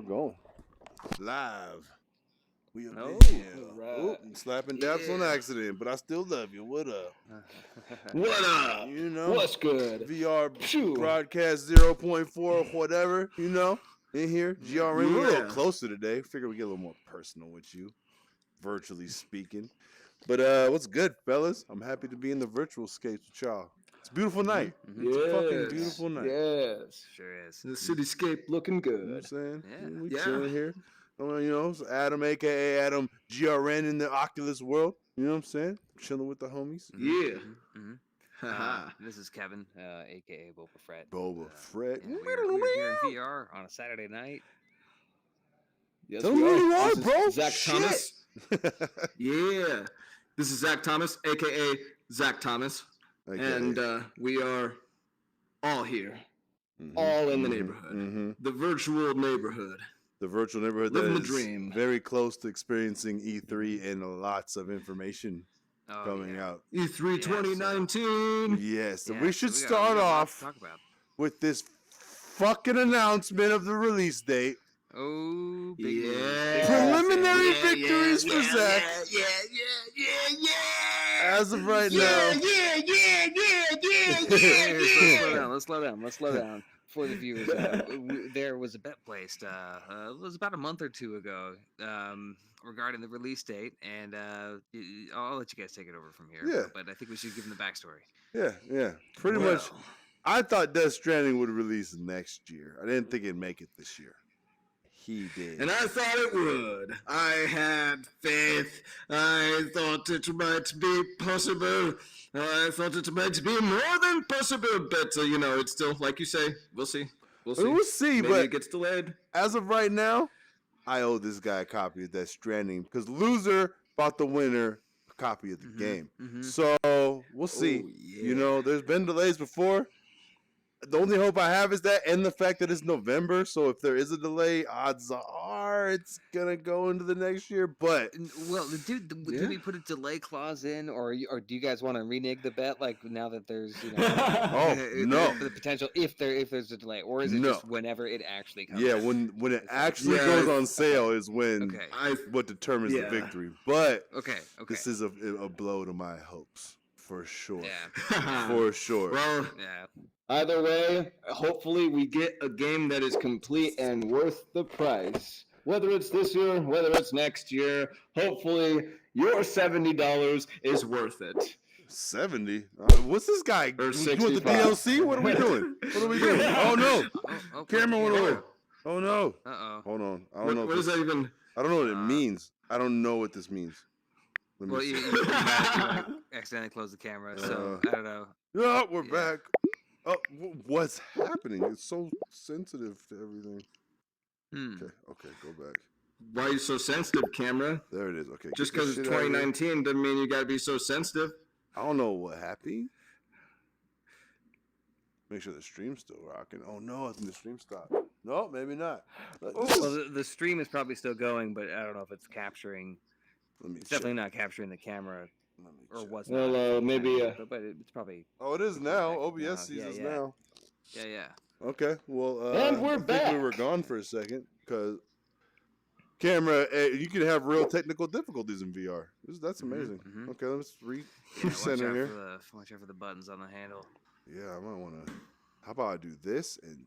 going. Live. We are right. slapping daps on accident, but I still love you. What up? What up? You know, what's good? VR Phew. Broadcast 0.4, whatever, you know, in here. GRN, we're a little closer today. Figure we get a little more personal with you, virtually speaking. But what's good, fellas? I'm happy to be in the virtual scapes with y'all. It's a beautiful night. Mm-hmm. It's a fucking beautiful night. Yes. Sure is. The cityscape looking good. You know what I'm saying? Yeah. We chilling here. You know, it's Atum, a.k.a. Atum, GRN in the Oculus world. You know what I'm saying? Chilling with the homies. Yeah. This is Kevin, a.k.a. Boba Fett. Boba Fett. And we're here in VR on a Saturday night. Yes, Tell me who you are, this bro. Zach Thomas. Yeah. This is Zach Thomas, a.k.a. Zach Thomas. And we are all here. All in the neighborhood. The virtual neighborhood. The virtual neighborhood Living that the is dream. very close to experiencing E3 and lots of information coming out. E3 2019. Yes, Yeah, we should so start got a lot off to talk about. with this fucking announcement of the release date. Oh, big news. Yeah. Preliminary victories for Zach. Yeah. As of right now. Let's slow down. For the viewers, there was a bet placed. It was about a month or two ago regarding the release date, and I'll let you guys take it over from here. Yeah. But I think we should give them the backstory. Yeah. Pretty much. I thought Death Stranding would release next year. I didn't think it'd make it this year. He did. And I thought it would. I had faith. I thought it might be possible. I thought it might be more than possible. But, it's still, like you say, we'll see. We'll see, Maybe but it gets delayed. as of right now, I owe this guy a copy of Death Stranding because loser bought the winner a copy of the game. So we'll see. Oh, yeah. You know, there's been delays before. The only hope I have is that, and the fact that it's November. So if there is a delay, odds are it's gonna go into the next year. But Well, did we put a delay clause in, or do you guys want to renege the bet? Like now that there's no. the potential if there's a delay, or is it just whenever it actually comes? Yeah, when it actually goes on sale is when what determines the victory. But this is a blow to my hopes for sure. Yeah, for sure. Well, either way, hopefully we get a game that is complete and worth the price. Whether it's this year, whether it's next year, hopefully your $70 is worth it. 70? What's this guy? Or You want the DLC? What are we doing? Oh no! Camera went away. Oh no! Hold on. I don't know. What does that even? I don't know what it means. I don't know what this means. Well, you accidentally closed the camera, so I don't know. Yeah, we're back. Oh, what's happening? It's so sensitive to everything. Okay, go back. Why are you so sensitive, camera? There it is. Okay. Just because it's 2019 doesn't mean you gotta be so sensitive. I don't know what happened. Make sure the stream's still rocking. Oh no, I think the stream stopped. No, maybe not. Well, the stream is probably still going, but I don't know if it's capturing. It's definitely not capturing the camera. Or was well, maybe. But it's probably. Oh, it is now. OBS sees us now. Yeah. Okay, well, and we're I back. think we were gone for a second because camera. You can have real technical difficulties in VR. That's amazing. Okay, let's recenter here. Watch out for the buttons on the handle. Yeah, I might want to. How about I do this and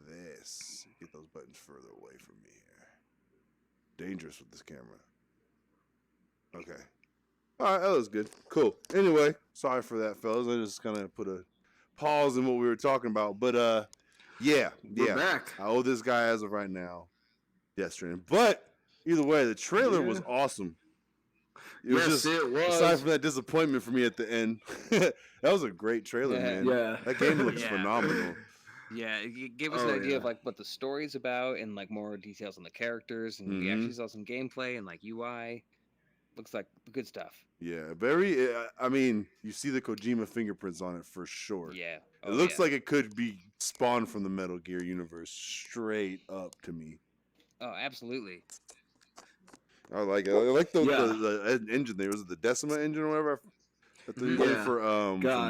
this? Get those buttons further away from me here. Dangerous with this camera. Okay. All right, that was good. Cool. Anyway, sorry for that, fellas. I just kind of put a pause in what we were talking about. But, we're back. I owe this guy as of right now Death Stranding. But, either way, the trailer was awesome. It was. Aside from that disappointment for me at the end, that was a great trailer, man. Yeah. That game looks phenomenal. Yeah, it gave us an idea of like what the story's about and like more details on the characters, and we actually saw some gameplay and like UI. Looks like good stuff. Yeah, very. I mean, you see the Kojima fingerprints on it for sure. Yeah, it looks like it could be spawned from the Metal Gear universe, straight up to me. Oh, absolutely. I like it. I like the engine there. Was it the Decima engine or whatever? That they're using for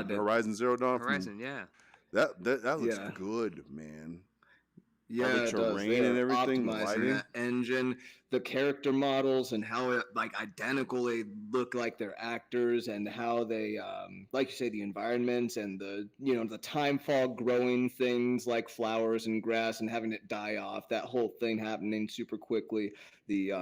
Horizon Zero Dawn. Horizon, yeah. That looks good, man. Yeah, all the terrain and everything, the lighting. That engine, the character models, and how it, like, identical they look like they're actors, and how they, like you say, the environments and the, the time fog growing things like flowers and grass and having it die off. That whole thing happening super quickly. The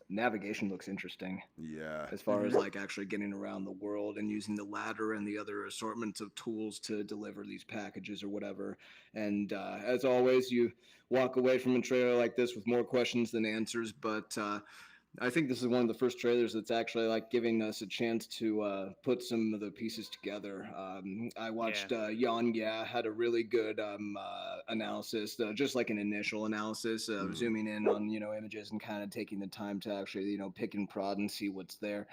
navigation looks interesting. Yeah. As far as like actually getting around the world and using the ladder and the other assortments of tools to deliver these packages or whatever. And as always, you walk away from a trailer like this with more questions than answers. But I think this is one of the first trailers that's actually like giving us a chance to put some of the pieces together. I watched Yan Ya had a really good analysis, just like an initial analysis, zooming in on images and kind of taking the time to actually pick and prod and see what's there.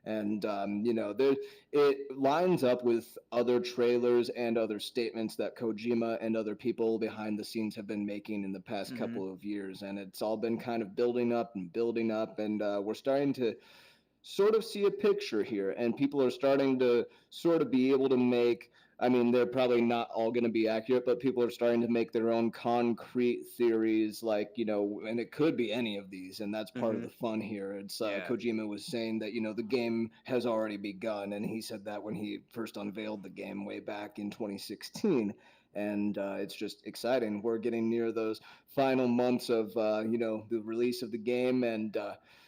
And it lines up with other trailers and other statements that Kojima and other people behind the scenes have been making in the past couple of years, and it's all been kind of building up, and we're starting to sort of see a picture here, and people are starting to sort of be able to make, I mean, they're probably not all going to be accurate, but people are starting to make their own concrete theories, like, and it could be any of these, and that's part of the fun here. It's Kojima was saying that, the game has already begun, and he said that when he first unveiled the game way back in 2016. And it's just exciting. We're getting near those final months of, the release of the game, and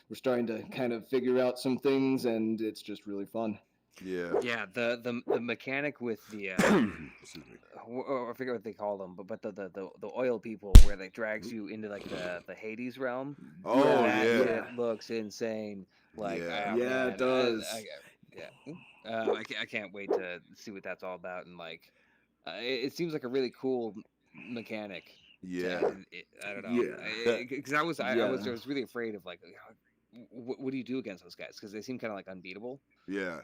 we're starting to kind of figure out some things, and it's just really fun. Yeah. The mechanic with the or I forget what they call them, but the oil people, where they drags you into like the Hades realm. Oh It looks insane. Like it does. I can't wait to see what that's all about, and like it seems like a really cool mechanic. Yeah. I don't know. Because I was really afraid of like, what do you do against those guys? Because they seem kind of like unbeatable. Yeah.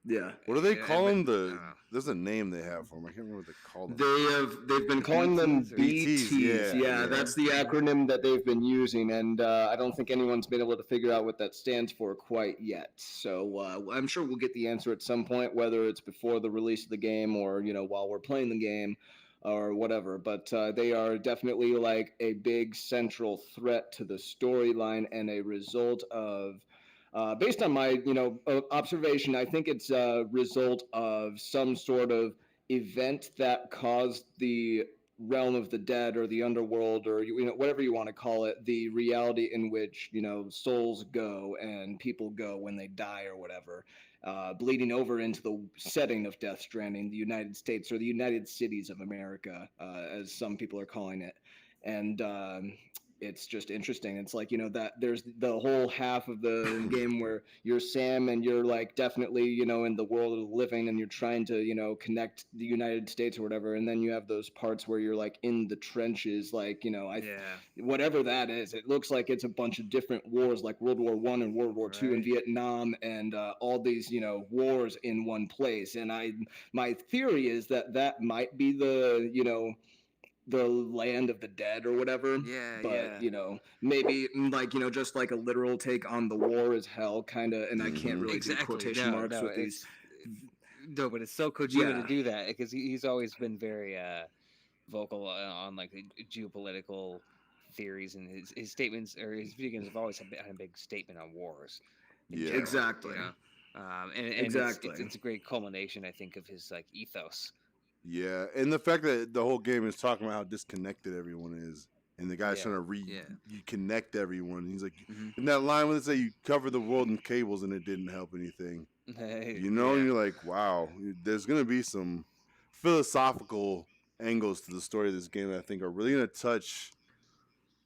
Yeah. What do they call them? There's a name they have for them. I can't remember what they call them. They've been calling them BTs. Yeah, that's the acronym that they've been using, and I don't think anyone's been able to figure out what that stands for quite yet. So I'm sure we'll get the answer at some point, whether it's before the release of the game or while we're playing the game or whatever. But they are definitely like a big central threat to the storyline and a result of. Based on my, observation, I think it's a result of some sort of event that caused the realm of the dead or the underworld or whatever you want to call it, the reality in which souls go and people go when they die or whatever, bleeding over into the setting of Death Stranding, the United States or the United Cities of America, as some people are calling it, and. It's just interesting. It's like, that there's the whole half of the game where you're Sam and you're like definitely, in the world of the living and you're trying to, connect the United States or whatever. And then you have those parts where you're like in the trenches, like, whatever that is. It looks like it's a bunch of different wars, like World War I and World War II and Vietnam and all these, wars in one place. And my theory is that might be the, the land of the dead or whatever. But maybe like just like a literal take on the war is hell kind of, and I can't really do quotation marks with these. No, but it's so Kojima to do that because he's always been very vocal on like geopolitical theories, and his statements or his video games have always had a big statement on wars. General, exactly. And exactly. It's a great culmination, I think, of his like ethos. Yeah, and the fact that the whole game is talking about how disconnected everyone is, and the guy's trying to reconnect everyone. He's like, in that line when they say you cover the world in cables and it didn't help anything, and you're like, wow, there's gonna be some philosophical angles to the story of this game that I think are really gonna touch.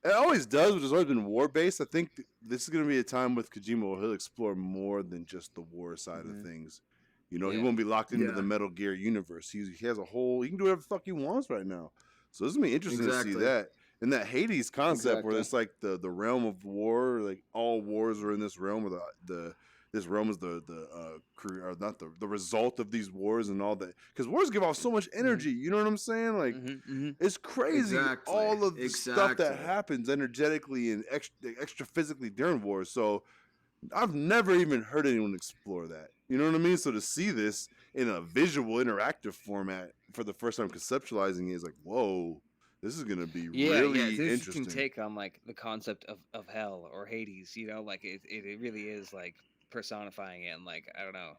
It always does, which has always been war based. I think this is gonna be a time with Kojima where he'll explore more than just the war side of things. He won't be locked into the Metal Gear universe. He has a whole. He can do whatever the fuck he wants right now. So this is gonna be interesting to see that. And that Hades concept where it's like the realm of war, like all wars are in this realm, or this realm is the result of these wars and all that. Because wars give off so much energy. You know what I'm saying? Like it's crazy all of the stuff that happens energetically and extra physically during wars. So I've never even heard anyone explore that. You know what I mean? So to see this in a visual, interactive format for the first time conceptualizing it is like, whoa, This is gonna be Yeah, really it's an interesting. take on like the concept of hell or Hades. Like it really is like personifying it, and like I don't know.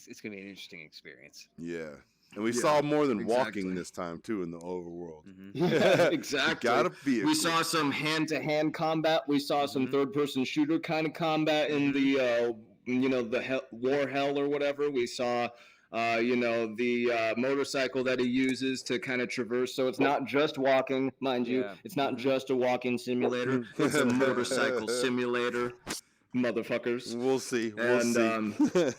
It's gonna be an interesting experience. Yeah. And we saw more than walking this time too in the overworld. Yeah, exactly. Gotta be. We saw some hand-to-hand combat. We saw some third-person shooter kind of combat in the the war hell or whatever. We saw the motorcycle that he uses to kind of traverse. So it's not just walking, mind you. It's not just a walking simulator. It's a motorcycle simulator. Motherfuckers. We'll see. We'll see.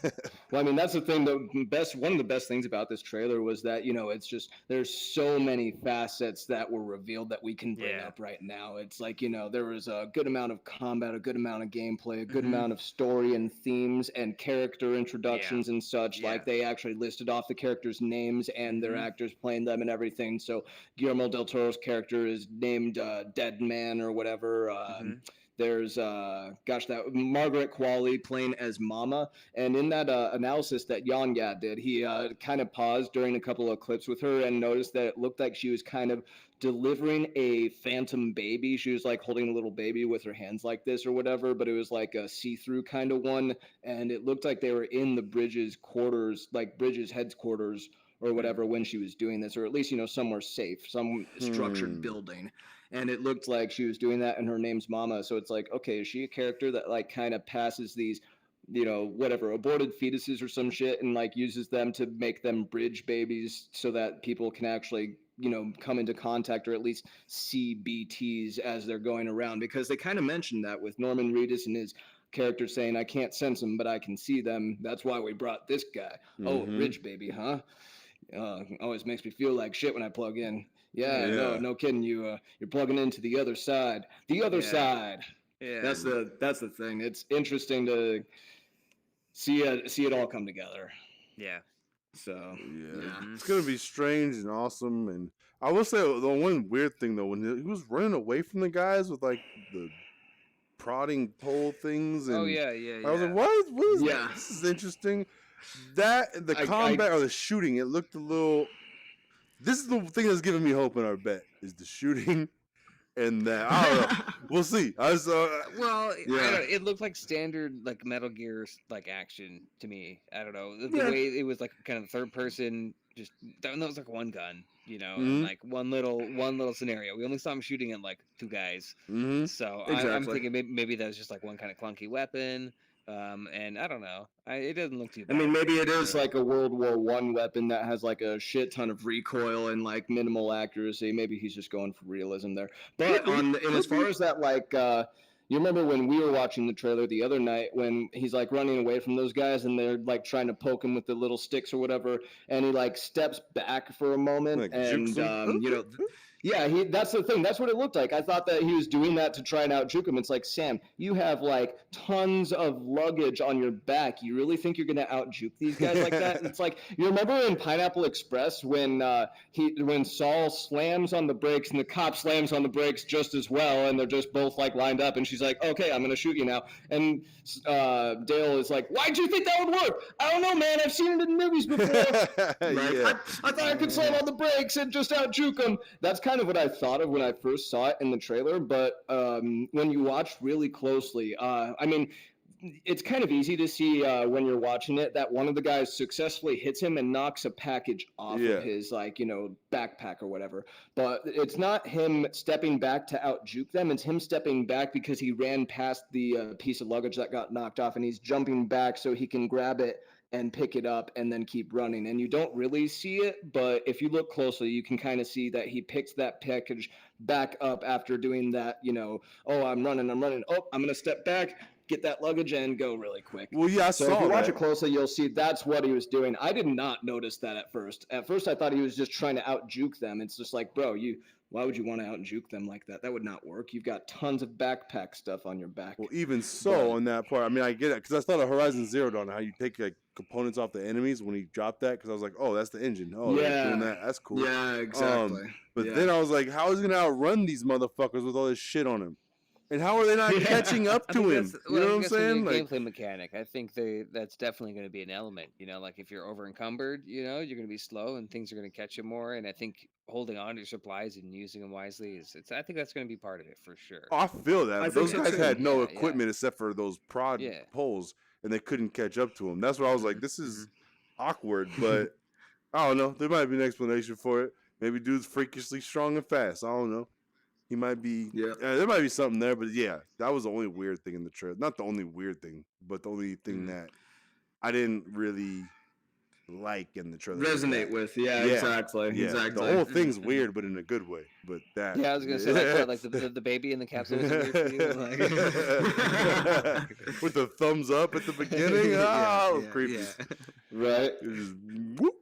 Well, I mean, that's the thing. One of the best things about this trailer was that it's just there's so many facets that were revealed that we can bring up right now. It's like there was a good amount of combat, a good amount of gameplay, a good amount of story and themes and character introductions and such. Yeah. Like they actually listed off the characters' names and their actors playing them and everything. So Guillermo del Toro's character is named Dead Man or whatever. There's that Margaret Qualley playing as Mama, and in that analysis that Yanya did, he kind of paused during a couple of clips with her and noticed that it looked like she was kind of delivering a phantom baby. She was like holding a little baby with her hands like this or whatever, but it was like a see-through kind of one, and it looked like they were in the Bridges quarters, like Bridges headquarters or whatever when she was doing this, or at least somewhere safe, some structured building. And it looked like she was doing that, and her name's Mama. So it's like, okay, is she a character that like kind of passes these, whatever, aborted fetuses or some shit, and like uses them to make them bridge babies so that people can actually, come into contact or at least see BTs as they're going around? Because they kind of mentioned that with Norman Reedus and his character saying, I can't sense them, but I can see them. That's why we brought this guy. Oh, bridge baby, huh? Always makes me feel like shit when I plug in. Yeah. No kidding. You're plugging into the other side. The other side. Yeah. That's the thing. It's interesting to see it all come together. Yeah. So it's gonna be strange and awesome. And I will say the one weird thing though, when he was running away from the guys with like the prodding pole things, and I was like, what is that? This is interesting. That the combat or the shooting, it looked a little. This is the thing that's giving me hope in our bet is the shooting, and that I don't know. We'll see. It looked like standard like Metal Gear like action to me. I don't know the way it was like kind of third person. Just that was like one gun, and like one little scenario. We only saw him shooting at like two guys, so I'm thinking maybe that was just like one kind of clunky weapon. And I don't know. It doesn't look too bad. I mean, maybe it is like a World War I weapon that has like a shit ton of recoil and like minimal accuracy. Maybe he's just going for realism there. But as far as that, like, you remember when we were watching the trailer the other night when he's like running away from those guys and they're like trying to poke him with the little sticks or whatever, and he like steps back for a moment like, and yeah, that's the thing. That's what it looked like. I thought that he was doing that to try and out-juke him. It's like, Sam, you have like tons of luggage on your back. You really think you're going to out-juke these guys like that? It's like, you remember in Pineapple Express when Saul slams on the brakes and the cop slams on the brakes just as well, and they're just both like lined up, and she's like, okay, I'm going to shoot you now. And Dale is like, why'd you think that would work? I don't know, man. I've seen it in movies before. I thought I could slam on the brakes and just out-juke them. That's kind of what I thought of when I first saw it in the trailer, but when you watch really closely, I mean, it's kind of easy to see when you're watching it that one of the guys successfully hits him and knocks a package off of his backpack or whatever. But it's not him stepping back to out-juke them. It's him stepping back because he ran past the piece of luggage that got knocked off, and he's jumping back so he can grab it and pick it up and then keep running. And you don't really see it, but if you look closely, you can kind of see that he picks that package back up after doing that, oh, I'm running. Oh, I'm going to step back, get that luggage, and go really quick. Well, yeah, I so saw if you watch that. it closely, you'll see that's what he was doing. I did not notice that at first. At first, I thought he was just trying to out-juke them. It's just like, bro, why would you want to out-juke them like that? That would not work. You've got tons of backpack stuff on your back. Well, even so, on that part, I mean, I get it. Because I thought of Horizon Zero Dawn, how you take like components off the enemies when he dropped that. Because I was like, oh, that's the engine. Oh, they're doing that. That's cool. Yeah, exactly. But then I was like, how is he going to outrun these motherfuckers with all this shit on him? And how are they not catching up to him? You know what I'm saying? Like, gameplay mechanic. I think that's definitely going to be an element. You know, like if you're over encumbered, you know, you're going to be slow and things are going to catch you more. And I think holding on to your supplies and using them wisely I think that's going to be part of it for sure. Oh, I feel that. Those guys had no equipment except for those prod poles, and they couldn't catch up to him. That's why I was like, this is awkward, but I don't know. There might be an explanation for it. Maybe dude's freakishly strong and fast. I don't know. He might be. Yeah, there might be something there, but yeah, that was the only weird thing in the trailer. Not the only weird thing, but the only thing that I didn't really like in the trailer. Resonate with. Yeah, exactly. Yeah, exactly. The whole thing's weird, but in a good way. But that. Yeah, I was gonna say like the baby in the capsule was weird for you, like... with the thumbs up at the beginning. Creepy. Yeah. Right. It was just, whoop.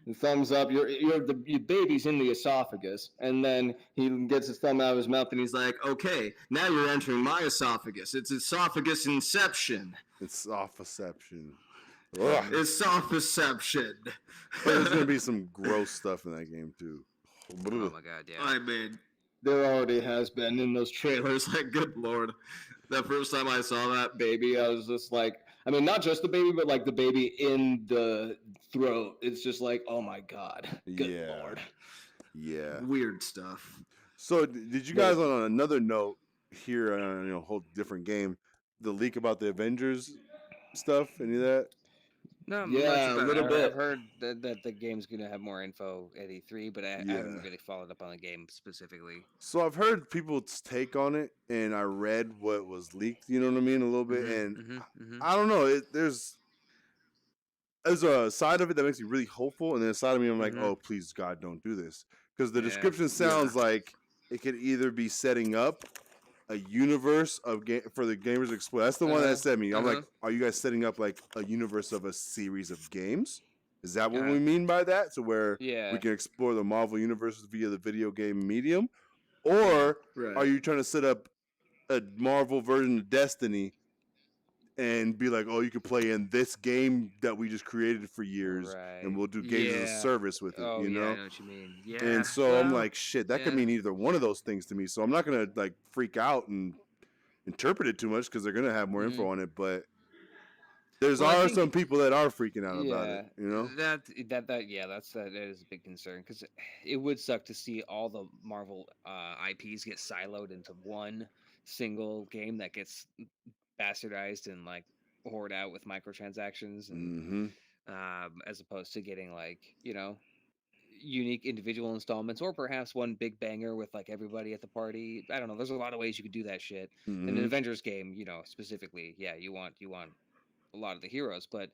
The thumbs up, your baby's in the esophagus, and then he gets his thumb out of his mouth, and he's like, "Okay, now you're entering my esophagus. It's esophagus inception. It's softception. It's softception." There's gonna be some gross stuff in that game too. Oh my god, yeah. I mean, there already has been in those trailers. Like, good lord, the first time I saw that baby, I was just like. I mean, not just the baby, but like the baby in the throat. It's just like, oh my god, good lord. Yeah. Weird stuff. So, did you guys, on another note, hear a whole different game, the leak about the Avengers stuff? Any of that? No, yeah, a little bit. I've heard that the game's gonna have more info at E3, but I haven't really followed up on the game specifically. So I've heard people's take on it, and I read what was leaked. You know what I mean, a little bit, and I don't know. There's a side of it that makes me really hopeful, and then a side of me I'm like, oh, please God, don't do this, because the description sounds like it could either be setting up a universe of for the gamers explore. That's the one that said me. I'm like, are you guys setting up like a universe of a series of games? Is that what we mean by that? So where we can explore the Marvel universe via the video game medium, or are you trying to set up a Marvel version of Destiny and be like, oh, you can play in this game that we just created for years, and we'll do games as a service with it, you know? I know what you mean. Yeah. And so I'm like, shit, that could mean either one of those things to me. So I'm not going to like freak out and interpret it too much because they're going to have more info on it. But there are some people that are freaking out about it, you know? That is a big concern because it would suck to see all the Marvel IPs get siloed into one single game that gets bastardized and like hoard out with microtransactions and as opposed to getting like, you know, unique individual installments or perhaps one big banger with like everybody at the party. I don't know, there's a lot of ways you could do that shit. In an Avengers game, you know, specifically, you want a lot of the heroes, but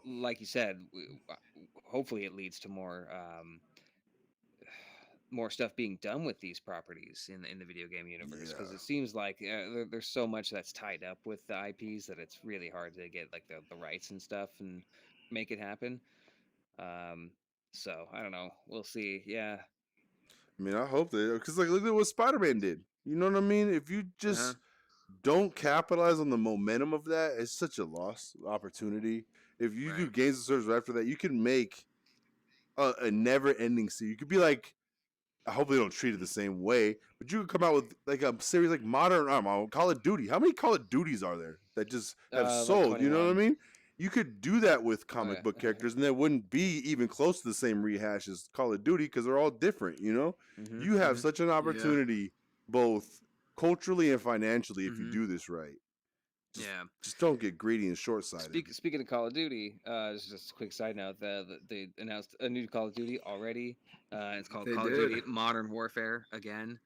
like you said, hopefully it leads to more stuff being done with these properties in the video game universe, because it seems like there's so much that's tied up with the IPs that it's really hard to get like the rights and stuff and make it happen. So I don't know, we'll see. I mean, I hope that, because like look at what Spider-Man did, you know what I mean? If you just don't capitalize on the momentum of that, it's such a lost opportunity. If you do games and services after that, you can make a never-ending series. You could be like, I hope they don't treat it the same way, but you could come out with like a series like modern, I don't know, Call of Duty. How many Call of Duties are there that just have sold? Like, you know what I mean? You could do that with comic book characters, and there wouldn't be even close to the same rehash as Call of Duty because they're all different, you know? You have such an opportunity, both culturally and financially, if you do this right. Just don't get greedy and short-sighted. Speaking of Call of Duty, just a quick side note, they announced a new Call of Duty already. It's called Call of Duty Modern Warfare again.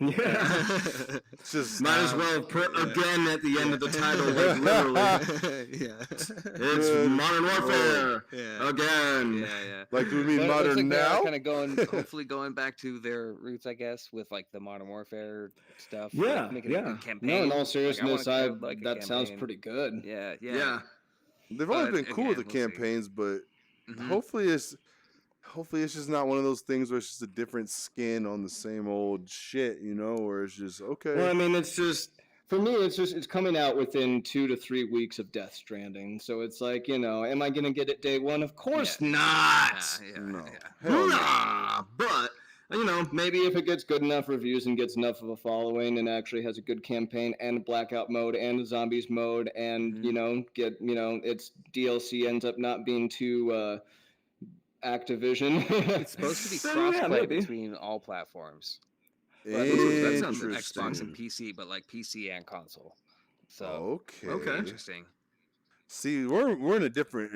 It's just might as well put again at the end of the title, like literally. It's Modern Warfare again. Like, do we mean modern like now? Kind of hopefully going back to their roots, I guess, with like the Modern Warfare stuff. Making a good campaign. No, in all seriousness, that sounds pretty good. Yeah. They've always been cool with the campaigns, but hopefully it's just not one of those things where it's just a different skin on the same old shit, you know, where it's just okay. Well, I mean, it's just, for me, it's coming out within 2 to 3 weeks of Death Stranding. So it's like, you know, am I going to get it day one? Of course not. No. Nah. But maybe if it gets good enough reviews and gets enough of a following and actually has a good campaign and a blackout mode and a zombies mode and, its DLC ends up not being too Activision. It's supposed to be crossplay between all platforms. Xbox and PC, but like PC and console. So okay. Interesting. See, we're in a different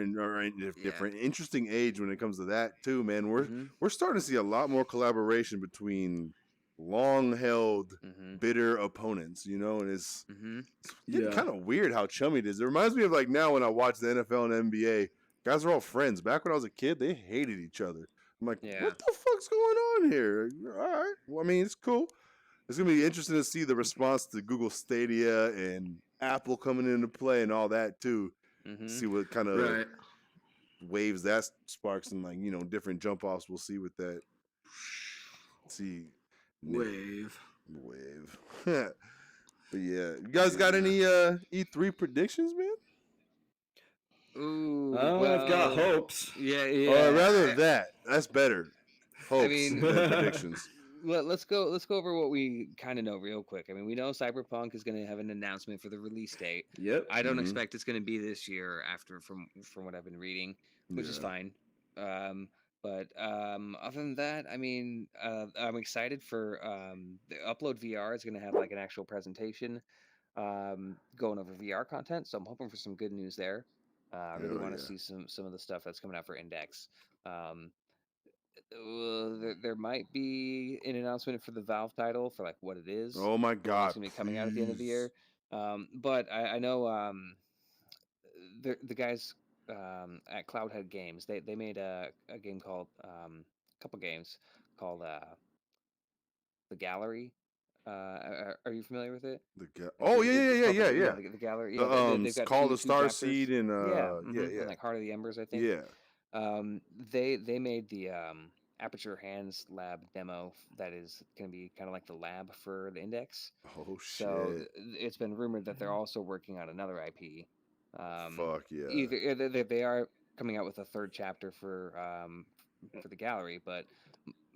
interesting age when it comes to that too, man. We're starting to see a lot more collaboration between long-held bitter opponents, and it's getting kind of weird how chummy it is. It reminds me of like now when I watch the NFL and NBA, guys are all friends. Back when I was a kid, they hated each other. I'm like, what the fuck's going on here? All right, well, I mean, it's cool. It's gonna be interesting to see the response to Google Stadia and Apple coming into play and all that too. See what kind of waves that sparks and different jump offs we'll see with that. See, wave. But yeah, you guys got any E3 predictions, man? Ooh, I've got hopes. Yeah. Or rather that's better. Hopes than predictions. Let's go over what we kind of know real quick. I mean, we know Cyberpunk is going to have an announcement for the release date. Yep. I don't expect it's going to be this year from what I've been reading, which is fine. But other than that, I mean, I'm excited for the Upload VR is going to have like an actual presentation going over VR content. So I'm hoping for some good news there. I really want to see some of the stuff that's coming out for Index. There might be an announcement for the Valve title for like what it is. Oh my god! It's gonna be coming out at the end of the year. But I know the guys at Cloudhead Games they made a game called a couple games called The Gallery. Are you familiar with it? Yeah. The Gallery. Yeah, they've got called the Starseed and and like Heart of the Embers, I think. Yeah. They made the Aperture Hands Lab demo that is going to be kind of like the lab for the Index. Oh shit! So it's been rumored that they're also working on another IP. Fuck yeah! Either they are coming out with a third chapter for the Gallery, but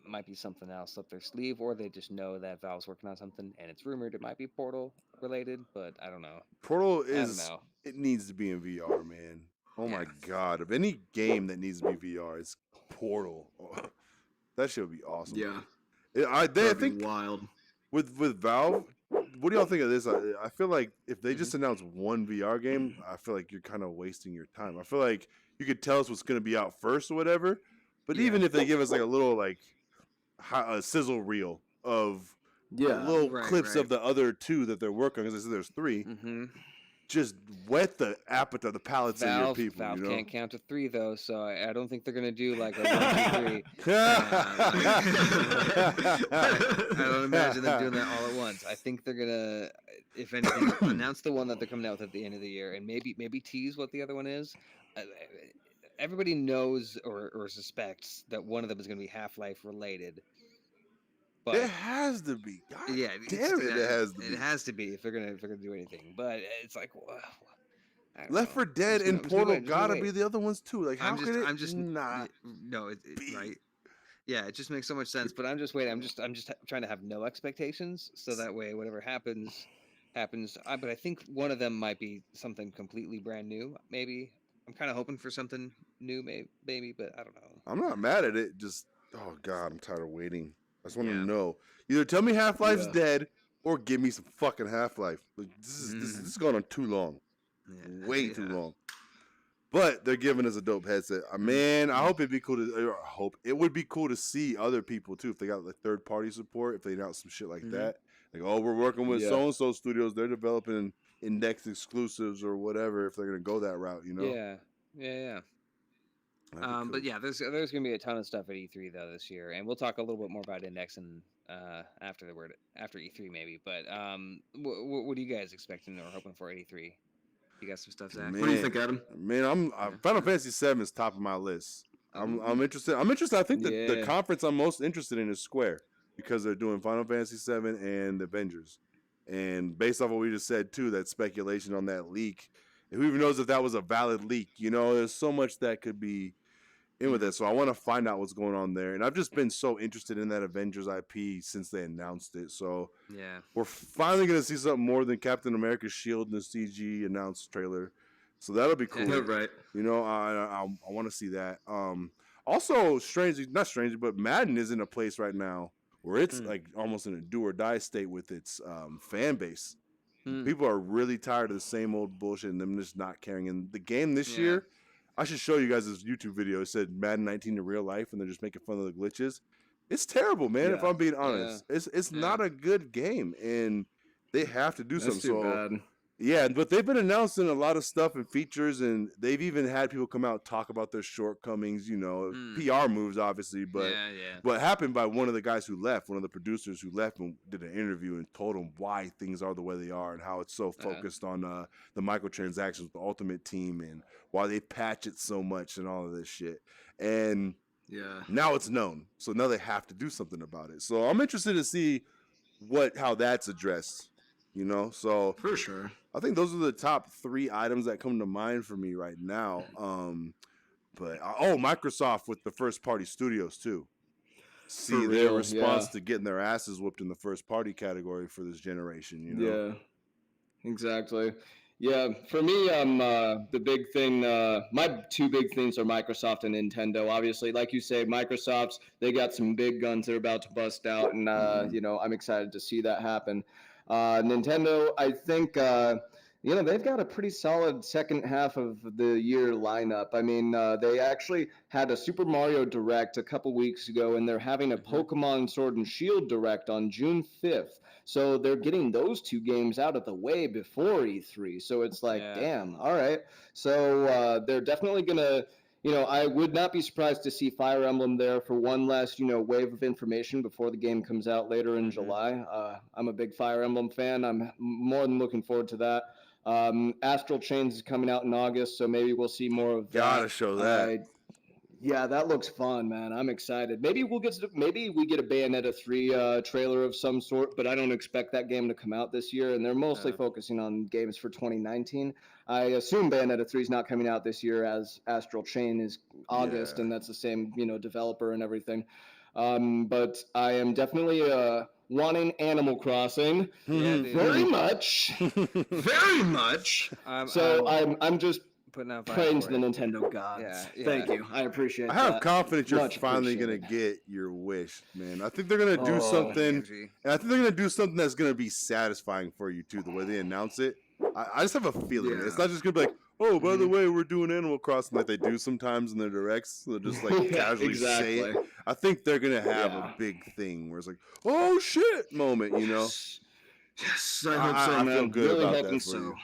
might be something else up their sleeve, or they just know that Valve's working on something, and it's rumored it might be Portal related, but I don't know. Portal it needs to be in VR, man. Oh my god! If any game that needs to be VR, it's Portal. That should be awesome. Yeah, I think wild with Valve. What do y'all think of this? I feel like if they just announce one VR game, I feel like you're kind of wasting your time. I feel like you could tell us what's going to be out first or whatever, but even if they give us like a little like a sizzle reel of little clips of the other two that they're working on, because there's 3. Just whet the appetite, the palates of your people. Valve can't count to 3 though, so I don't think they're gonna do like a 1, 2, 3. I don't imagine them doing that all at once. I think they're gonna, if anything, announce the one that they're coming out with at the end of the year, and maybe tease what the other one is. Everybody knows or suspects that one of them is gonna be Half-Life related. But it has to be. God damn it! It has to be. It has to be if they're gonna do anything. But it's like, Left 4 Dead and Portal gotta be the other ones too. Like, how could it? I'm just not. No, right. Yeah, it just makes so much sense. But I'm just waiting. I'm just trying to have no expectations, so that way whatever happens. But I think one of them might be something completely brand new. Maybe I'm kind of hoping for something new, maybe. But I don't know. I'm not mad at it. Just God, I'm tired of waiting. I just want to know. Either tell me Half-Life's dead, or give me some fucking Half-Life. Like, this is going on too long, way too long. But they're giving us a dope headset. Man, I hope it'd be cool to. I hope it would be cool to see other people too if they got like third-party support. If they announce some shit like that, like we're working with so and so studios. They're developing Index exclusives or whatever. If they're gonna go that route, Yeah. But yeah, there's gonna be a ton of stuff at E3 though this year, and we'll talk a little bit more about Index and after E3 maybe. But what are you guys expecting or hoping for at E3? You got some stuff, Zach? What do you think, Adam? Man, Final Fantasy VII is top of my list. I'm interested. I think the conference I'm most interested in is Square, because they're doing Final Fantasy VII and Avengers, and based off what we just said too, that speculation on that leak. Who even knows if that was a valid leak? There's so much that could be in with it. So I want to find out what's going on there. And I've just been so interested in that Avengers IP since they announced it. So we're finally going to see something more than Captain America's shield in the CG announced trailer. So that'll be cool. Yeah, right. You know, I want to see that. Also, not strangely, but Madden is in a place right now where it's like almost in a do or die state with its fan base. People are really tired of the same old bullshit and them just not caring. And the game this year, I should show you guys this YouTube video. It said Madden 19 in real life, and they're just making fun of the glitches. It's terrible, man. If I'm being honest, it's not a good game, and they have to do something. Too bad. Yeah, but they've been announcing a lot of stuff and features, and they've even had people come out and talk about their shortcomings, you know, PR moves, obviously. But what happened by one of the guys who left, one of the producers who left and did an interview and told them why things are the way they are and how it's so focused on the microtransactions with the Ultimate Team and why they patch it so much and all of this shit. And now it's known. So now they have to do something about it. So I'm interested to see how that's addressed. You know, so for sure, I think those are the top 3 items that come to mind for me right now. But Microsoft with the first party studios too. See their response to getting their asses whooped in the first party category for this generation. You know, yeah, exactly. Yeah, for me, the big thing. My 2 big things are Microsoft and Nintendo. Obviously, like you say, Microsoft's they got some big guns they're about to bust out, and you know, I'm excited to see that happen. Nintendo, I think, you know, they've got a pretty solid second half of the year lineup. I mean, they actually had a Super Mario Direct a couple weeks ago, and they're having a Pokemon Sword and Shield Direct on June 5th. So they're getting those 2 games out of the way before E3. So it's like, damn, all right. So they're definitely going to... You know, I would not be surprised to see Fire Emblem there for one last, you know, wave of information before the game comes out later in July. I'm a big Fire Emblem fan. I'm more than looking forward to that. Astral Chains is coming out in August, so maybe we'll see more of that. Gotta show that. Yeah, that looks fun, man. I'm excited. Maybe we get a Bayonetta 3 trailer of some sort, but I don't expect that game to come out this year, and they're mostly focusing on games for 2019. I assume Bayonetta 3 is not coming out this year, as Astral Chain is August, and that's the same, you know, developer and everything. But I am definitely wanting Animal Crossing very much, very much. I'm just praying to the Nintendo gods. Thank you. I appreciate that. I have confidence you're finally going to get your wish, man. I think they're going to do something, and I think they're going to do something that's going to be satisfying for you, too, the way they announce it. I just have a feeling. It's not just going to be like, oh, by the way, we're doing Animal Crossing like they do sometimes in their directs. They'll just like casually say it. I think they're going to have a big thing where it's like, oh, shit moment, you know? Yes, I hope so, man. I feel good really about that for you.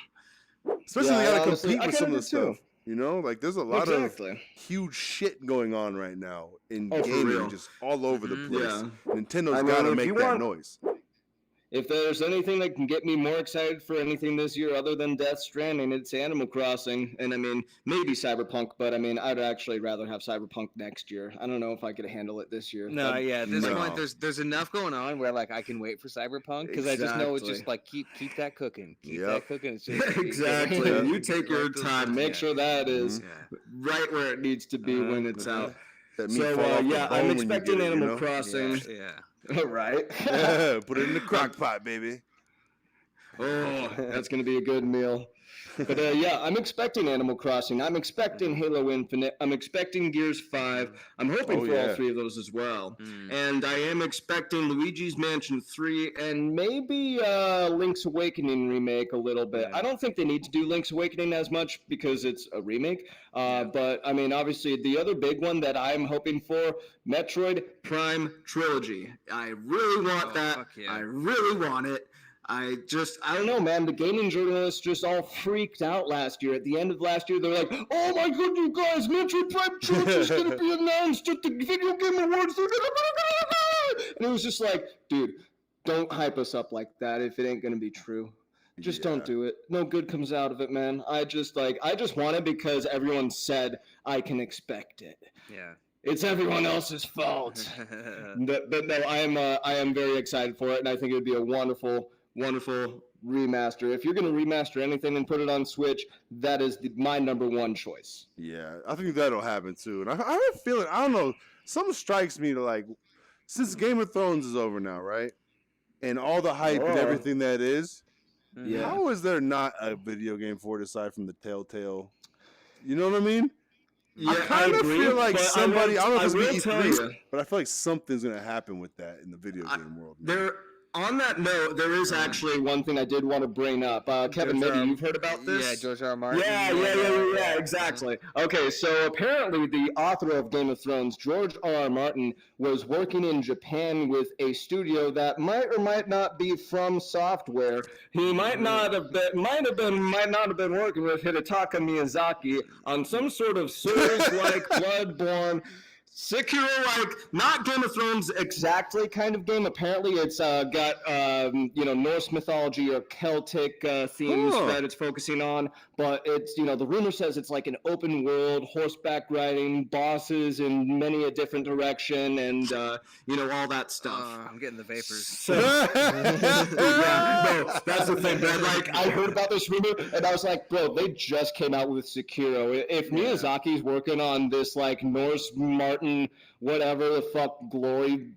Especially they got to compete with some of the stuff. You know, like there's a lot of huge shit going on right now in gaming, just all over the place. Nintendo's got to make that noise. If there's anything that can get me more excited for anything this year other than Death Stranding, it's Animal Crossing. And I mean, maybe Cyberpunk, but I mean, I'd actually rather have Cyberpunk next year. I don't know if I could handle it this year. No, at this point, there's enough going on where like I can wait for Cyberpunk because I just know it's just like keep that cooking, that cooking. It's just, exactly. You take your time, make sure that is right where it needs to be when it's out. So I'm expecting Animal Crossing. Right. Put it in the crock pot, baby. Oh, that's going to be a good meal. But I'm expecting Animal Crossing. I'm expecting Halo Infinite. I'm expecting Gears 5. I'm hoping for all 3 of those as well. And I am expecting Luigi's Mansion 3 and maybe Link's Awakening remake a little bit. I don't think they need to do Link's Awakening as much because it's a remake. But, I mean, obviously, the other big one that I'm hoping for, Metroid Prime Trilogy. I really want that. I really want it. I don't know, man. The gaming journalists just all freaked out last year. At the end of last year, they're like, oh my god, you guys, Metroid Prime Trilogy is going to be announced at the Video Game Awards. And it was just like, dude, don't hype us up like that if it ain't going to be true. Just don't do it. No good comes out of it, man. I just want it because everyone said I can expect it. Yeah. It's everyone else's fault. But no, I am very excited for it, and I think it would be a wonderful remaster. If you're going to remaster anything and put it on Switch, that is my number one choice. Yeah, I think that'll happen too. And I have a feeling, I don't know, something strikes me to like, since Game of Thrones is over now, right? And all the hype and everything that is, how is there not a video game for it aside from the Telltale? You know what I mean? Yeah, I kind of feel like somebody, I don't know if it's will going to E3, but I feel like something's going to happen with that in the video game world. Man. On that note, there is actually one thing I did want to bring up. Kevin, maybe you've heard about this? Yeah, George R. R. Martin. Yeah, exactly. Okay, so apparently the author of Game of Thrones, George R. R. Martin, was working in Japan with a studio that might or might not be From Software. He might not have been working with Hidetaka Miyazaki on some sort of Souls-like Bloodborne Sekiro-like, not Game of Thrones exactly kind of game. Apparently, it's got Norse mythology or Celtic themes that it's focusing on. But it's the rumor says it's like an open world, horseback riding, bosses in many a different direction, and all that stuff. I'm getting the vapors. So, yeah, no, that's the thing, man. Like, I heard about this rumor, and I was like, bro, they just came out with Sekiro. If Miyazaki's working on this like Norse Martin, whatever the fuck, glory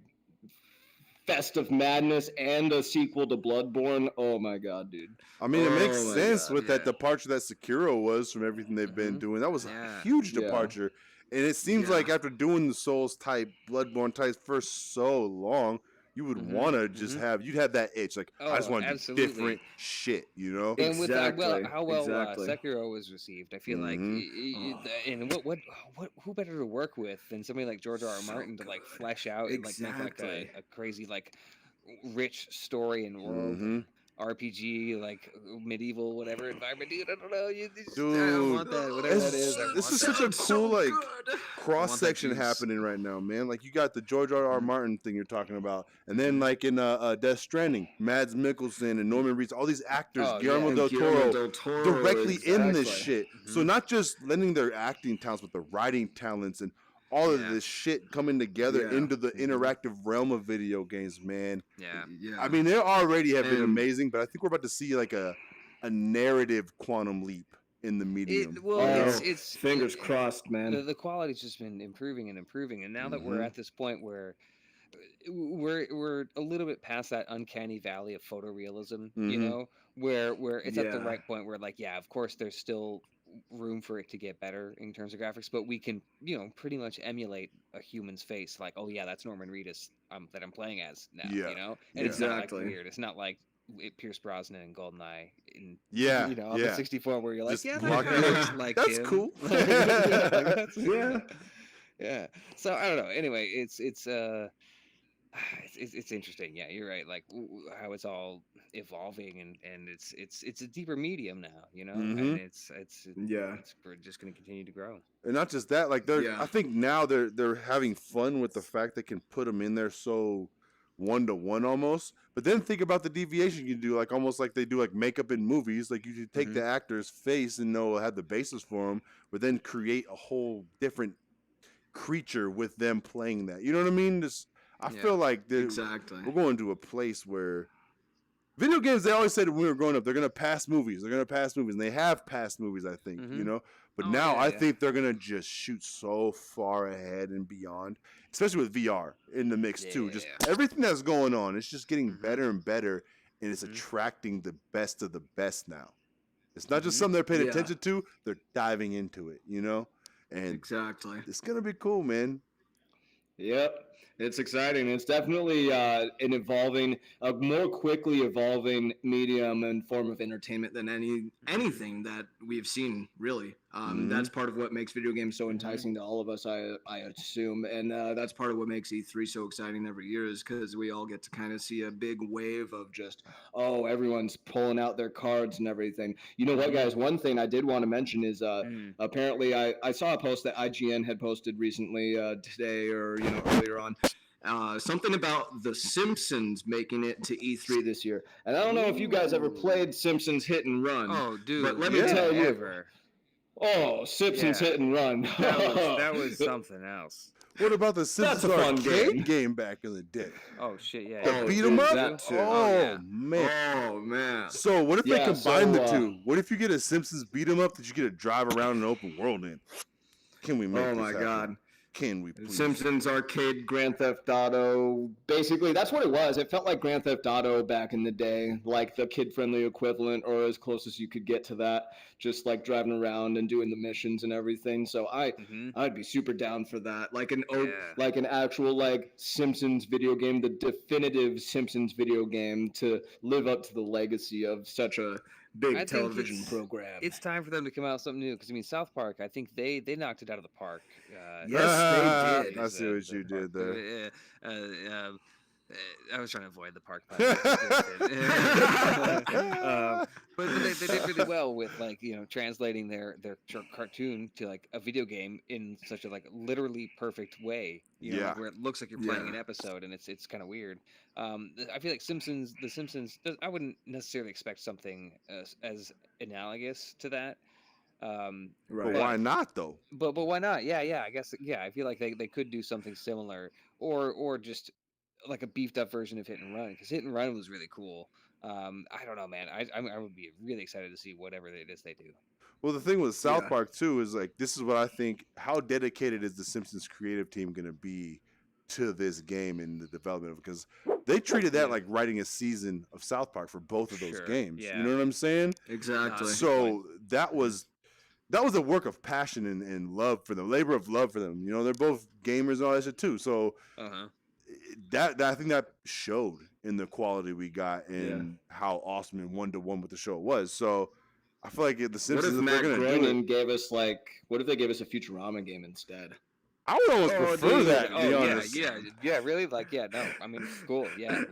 fest of madness and a sequel to Bloodborne, oh my god, dude. I mean, it makes sense with that departure that Sekiro was from everything they've been doing. That was a huge departure. And it seems like after doing the Souls type, Bloodborne type for so long, you would want to just you'd have that itch. Like, I just want to do different shit, you know? And with how well Sekiro was received, I feel like, and who better to work with than somebody like George R. R. Martin to like flesh out and like make like a crazy like rich story and world. RPG, like medieval, whatever environment, dude. I don't know. I don't want that. Whatever that is. This is such a cool cross section happening right now, man. Like you got the George R. R. Martin thing you're talking about, and then like in Death Stranding, Mads Mikkelsen and Norman Reedus, all these actors, Guillermo del Toro, directly in this shit. So not just lending their acting talents, but the writing talents and all of this shit coming together into the interactive realm of video games, man. I mean, they already have been amazing, but I think we're about to see like a narrative quantum leap in the medium. It's fingers crossed, man. The quality's just been improving, and now that we're at this point where we're a little bit past that uncanny valley of photorealism, you know, where it's at the right point where like, of course there's still room for it to get better in terms of graphics, but we can pretty much emulate a human's face, like, oh yeah, that's Norman Reedus that I'm playing as now, and it's not like weird, it's not like Pierce Brosnan and GoldenEye in on the 64 where you're like, that looks like that's him. cool. So I don't know, anyway, it's interesting. Yeah, you're right. Like how it's all evolving, and it's a deeper medium now, and it's just going to continue to grow. And not just that, like I think now they're having fun with the fact they can put them in there so 1-to-1 almost. But then think about the deviation you do, like almost like they do like makeup in movies. Like you could take the actor's face and have the basis for him, but then create a whole different creature with them playing that. You know what I mean? I feel like we're going to a place where video games, they always said when we were growing up, they're going to pass movies. And they have passed movies, I think, But now I think they're going to just shoot so far ahead and beyond, especially with VR in the mix, too. Just everything that's going on, it's just getting better and better, and it's attracting the best of the best now. It's not just something they're paying attention to, they're diving into it, And it's going to be cool, man. Yep. It's exciting. It's definitely an evolving, a more quickly evolving medium and form of entertainment than anything that we've seen, really. That's part of what makes video games so enticing to all of us, I assume. And that's part of what makes E3 so exciting every year is because we all get to kind of see a big wave of just, everyone's pulling out their cards and everything. You know what, guys? One thing I did want to mention is apparently I saw a post that IGN had posted recently today or earlier on. Something about The Simpsons making it to E3 this year. And I don't know if you guys ever played Simpsons Hit and Run. Oh, dude. But let me tell you. Ever. Oh, Simpsons Hit and Run. That was something else. What about the Simpsons arcade game back in the day? Oh shit, yeah. The beat 'em up? Yeah. Man. So what if they combine the two? What if you get a Simpsons beat 'em up that you get to drive around an open world in? Can we make this happen? God. Can we please? Simpsons arcade Grand Theft Auto. Basically, that's what it was. It felt like Grand Theft Auto back in the day, like the kid-friendly equivalent, or as close as you could get to that. Just like driving around and doing the missions and everything. So I'd be super down for that. Like an actual like Simpsons video game, the definitive Simpsons video game to live up to the legacy of such a big television program. It's time for them to come out with something new because I mean South Park. I think they knocked it out of the park. Yes, they did. I see what you did there. I was trying to avoid the park. But they did really well with like translating their cartoon to like a video game in such a like literally perfect way. Like, where it looks like you're playing an episode, and it's kind of weird. I feel like The Simpsons. I wouldn't necessarily expect something as analogous to that. Right. But why not though? But why not? Yeah. I guess I feel like they could do something similar, or just like a beefed up version of Hit and Run, because Hit and Run was really cool. I don't know, man. I would be really excited to see whatever it is they do. Well, the thing with South Park too is like this is what I think. How dedicated is the Simpsons creative team going to be to this game and the development of it? Because they treated that like writing a season of South Park for both of those games. Yeah. You know what I'm saying? Exactly. So that was a work of passion and love for them, labor of love for them. They're both gamers and all that shit too. So that I think that showed in the quality we got and how awesome and one-to-one with the show was. So I feel like the Simpsons, what if Matt Groening gave us what if they gave us a Futurama game instead? I would almost prefer that. To be honest. Really? No. I mean, cool. Yeah.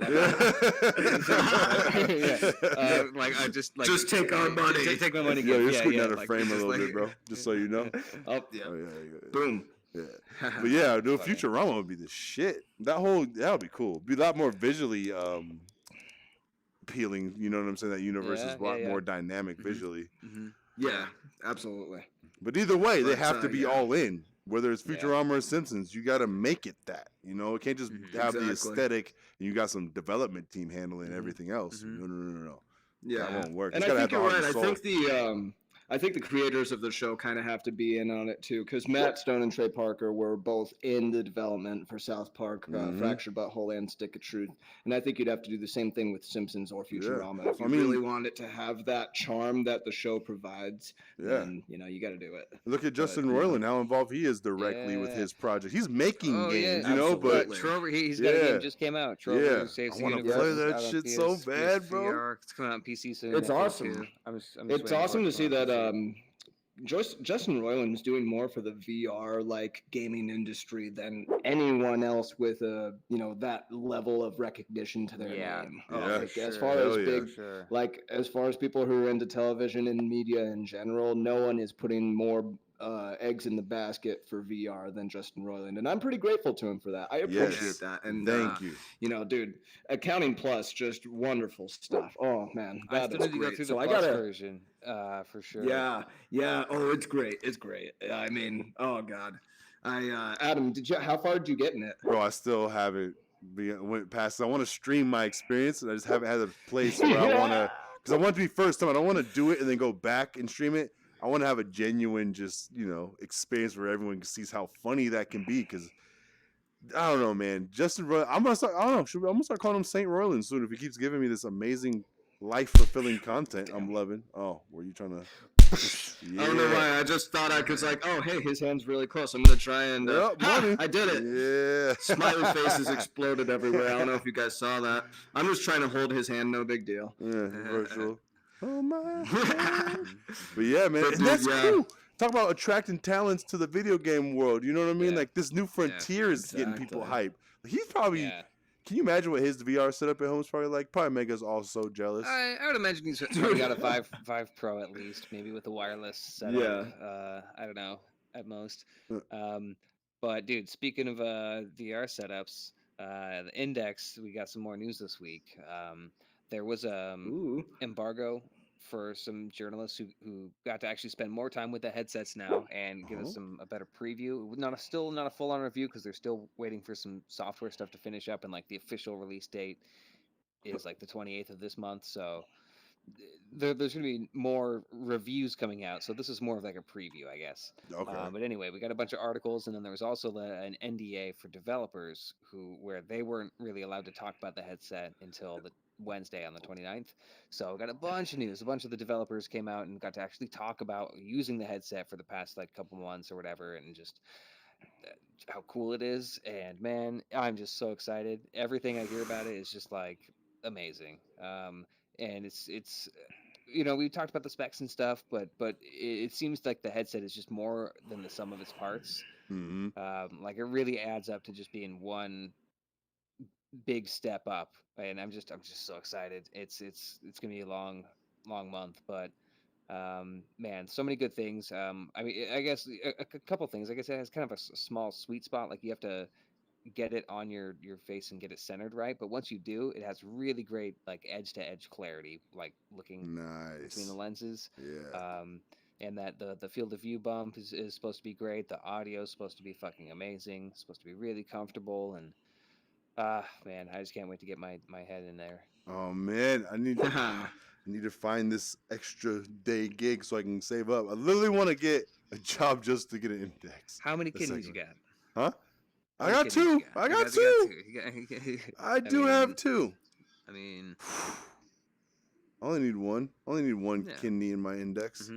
Just take our money. Just take my money. Yeah, you're scooting out of frame a little bit, bro. Just so you know. Boom. Yeah. But yeah, dude, Futurama would be the shit. That would be cool. Be a lot more visually appealing. You know what I'm saying? That universe is a lot more dynamic visually. Mm-hmm. Yeah, absolutely. But either way, they have to be all in. Whether it's Futurama or Simpsons, you got to make it that. It can't just have the aesthetic and you got some development team handling everything else. No. Yeah, that won't work. And I think you're right. I think the creators of the show kind of have to be in on it too, because Matt Stone and Trey Parker were both in the development for South Park, Fractured Butthole, and Stick of Truth, and I think you'd have to do the same thing with Simpsons or Futurama if you really want it to have that charm that the show provides. Then you got to do it. Look at Justin Roiland, how involved he is directly with his project. He's making games, but Trover, he's got a game just came out. Trover Saves I want to play that shit so bad, bro. It's coming out on PC soon. It's awesome. It's awesome to see that Justin Roiland's doing more for the VR gaming industry than anyone else with that level of recognition to their name. As far as people who are into television and media in general, no one is putting more eggs in the basket for VR than Justin Roiland, and I'm pretty grateful to him for that. I appreciate that, and thank you. Dude, Accounting Plus, just wonderful stuff. Oh man, I still need to go through the Plus version for sure. Yeah. Oh, it's great. It's great. I mean, oh god. Adam, how far did you get in it? Bro, I still haven't went past. I want to stream my experience, and I just haven't had a place where I want to, because I want it to be first time. I don't want to do it and then go back and stream it. I want to have a genuine, experience where everyone sees how funny that can be. Because I don't know, man. Justin Roiland, I'm gonna start. I don't know. I'm gonna start calling him Saint Roiland soon if he keeps giving me this amazing, life-fulfilling content. I'm loving. Oh, were you trying to? I don't know why. I just thought I could hey, his hand's really close. I'm gonna try and. I did it. Yeah. Smiley faces exploded everywhere. I don't know if you guys saw that. I'm just trying to hold his hand. No big deal. Yeah, virtual. Oh my God. But yeah, man, and that's cool. Talk about attracting talents to the video game world. You know what I mean? Like this new frontier is getting people hyped. He's probably. Can you imagine what his VR setup at home is probably like? Probably make us all so jealous. I would imagine he's probably got a 5 Pro at least, maybe with a wireless setup. Yeah. I don't know, at most. But dude, speaking of VR setups, the Index, we got some more news this week. There was embargo for some journalists who got to actually spend more time with the headsets now and give us a better preview. Still not a full on review because they're still waiting for some software stuff to finish up, and like the official release date is like the 28th of this month. So there's going to be more reviews coming out. So this is more of like a preview, I guess. Okay. But anyway, we got a bunch of articles, and then there was also an NDA for developers where they weren't really allowed to talk about the headset until the Wednesday on the 29th. So we got a bunch of news. A bunch of the developers came out and got to actually talk about using the headset for the past like couple months or whatever, and just how cool it is. And man, I'm just so excited. Everything I hear about it is just like amazing. And it's we talked about the specs and stuff, but it seems like the headset is just more than the sum of its parts. Mm-hmm. Like it really adds up to just being one big step up, and I'm just so excited. It's gonna be a long month, but man, so many good things. I mean, I guess a couple things. I guess it has kind of a small sweet spot. Like you have to get it on your face and get it centered right, but once you do, it has really great like edge to edge clarity, like looking between the lenses. Yeah. And that the field of view bump is supposed to be great. The audio is supposed to be fucking amazing. It's supposed to be really comfortable, and man, I just can't wait to get my head in there. Oh man, I need to find this extra day gig so I can save up. I literally want to get a job just to get an index. How many kidneys you got? Huh? I got two. I got two. I do have two. I mean, I only need one. I only need one kidney in my index.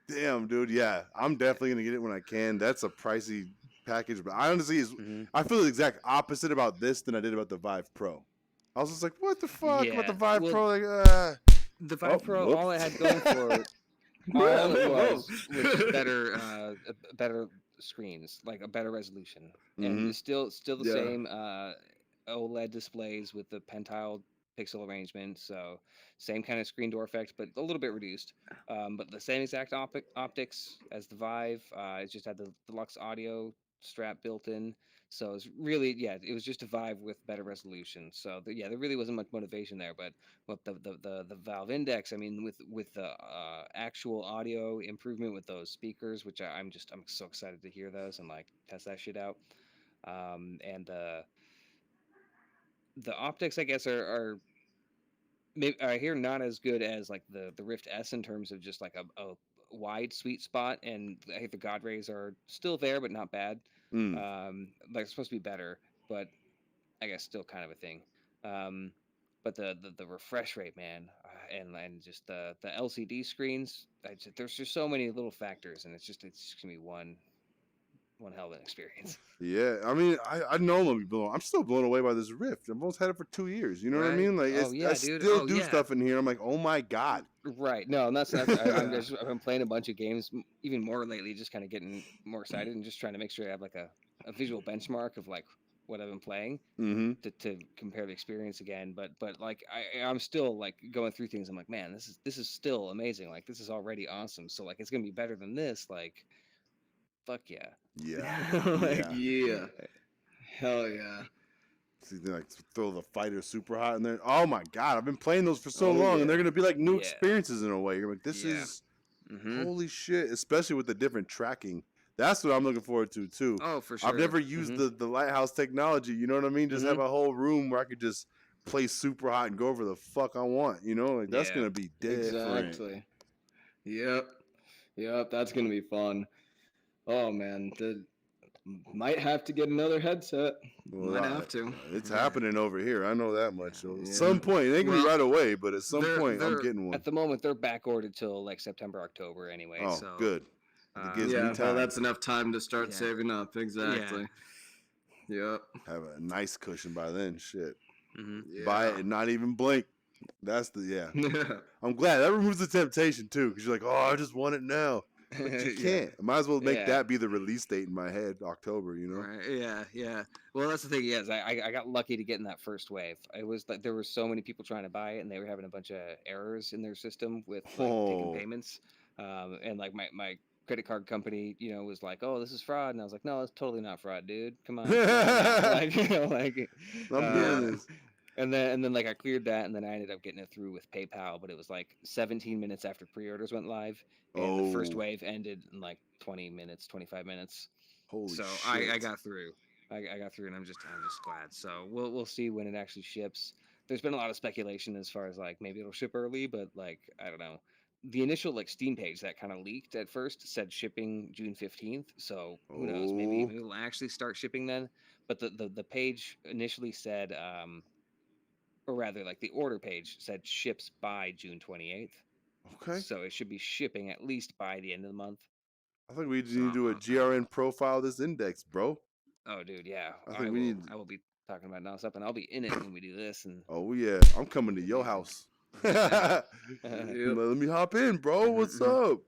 Damn, dude. Yeah, I'm definitely gonna get it when I can. That's a pricey package, but I honestly I feel the exact opposite about this than I did about the Vive Pro. I was just like, what the fuck about the Vive Pro? Like, the Vive Pro, all it had going for it, all it was better screens, like a better resolution, and it's still the same OLED displays with the pentile pixel arrangement, so same kind of screen door effect, but a little bit reduced. But the same exact optics as the Vive. It just had the deluxe audio strap built in, so it's really it was just a Vive with better resolution. So there really wasn't much motivation there. But the Valve Index, I mean, with the actual audio improvement with those speakers, which I'm so excited to hear those and like test that shit out. And the optics, I guess, are maybe I hear not as good as like the Rift S in terms of just like a wide sweet spot, and I think the God rays are still there but not bad. Like it's supposed to be better, but I guess still kind of a thing. But the refresh rate, man, and just the LCD screens, there's just so many little factors, and it's just gonna be one hell of an experience. Yeah, I mean, I know I'm gonna be blown. I'm still blown away by this Rift. I've almost had it for 2 years. You know what I mean? Like, I still do stuff in here. I'm like, oh my god. Right. No, and that's I've been playing a bunch of games, even more lately, just kind of getting more excited and just trying to make sure I have like a visual benchmark of like what I've been playing to compare the experience again. But like I'm still like going through things. I'm like, man, this is still amazing. Like this is already awesome. So like it's gonna be better than this. Like, fuck yeah. Yeah. Hell yeah. See, they like throw the fighter super hot in there. Oh my god, I've been playing those for so long, and they're gonna be like new experiences in a way. You're like, this is holy shit, especially with the different tracking. That's what I'm looking forward to too. Oh, for sure. I've never used the Lighthouse technology. You know what I mean? Just have a whole room where I could just play super hot and go over the fuck I want. You know, like that's gonna be different. Exactly. Yep. That's gonna be fun. Oh man, might have to get another headset. Well, might have to. It's happening over here. I know that much. So at some point, it ain't gonna be right away, but at some point, I'm getting one. At the moment, they're back ordered till like September, October anyway. Oh, so, good. It gives me time. Well, that's enough time to start saving up. Exactly. Yep. Have a nice cushion by then. Shit. Buy it and not even blink. That's I'm glad that removes the temptation too, because you're like, oh, I just want it now. But you can't. I might as well make that be the release date in my head, October. You know? Right. Yeah. Well, that's the thing. Yes, I got lucky to get in that first wave. It was like there were so many people trying to buy it, and they were having a bunch of errors in their system with taking payments. And like my credit card company, was like, "Oh, this is fraud," and I was like, "No, it's totally not fraud, dude. Come on." I'm doing this. And then like I cleared that, and then I ended up getting it through with PayPal, but it was like 17 minutes after pre-orders went live, and the first Oh, wave ended in like 20 minutes, 25 minutes. holy So shit. I got through. I got through, and I'm just glad. So we'll see when it actually ships. There's been a lot of speculation as far as like maybe it'll ship early, but like I don't know. The initial like Steam page that kind of leaked at first said shipping June 15th. So who knows? Maybe Oh, it'll actually start shipping then. But the page initially said or rather like the order page said ships by June 28th. okay. So it should be shipping at least by the end of the month. I think we need So to do a GRN profile of this index, bro. oh dude, yeah. I think we need. I will be talking about nonstop, and I'll be in it when we do this. And Oh yeah, I'm coming to your house. Yep. Let me hop in, bro. What's up?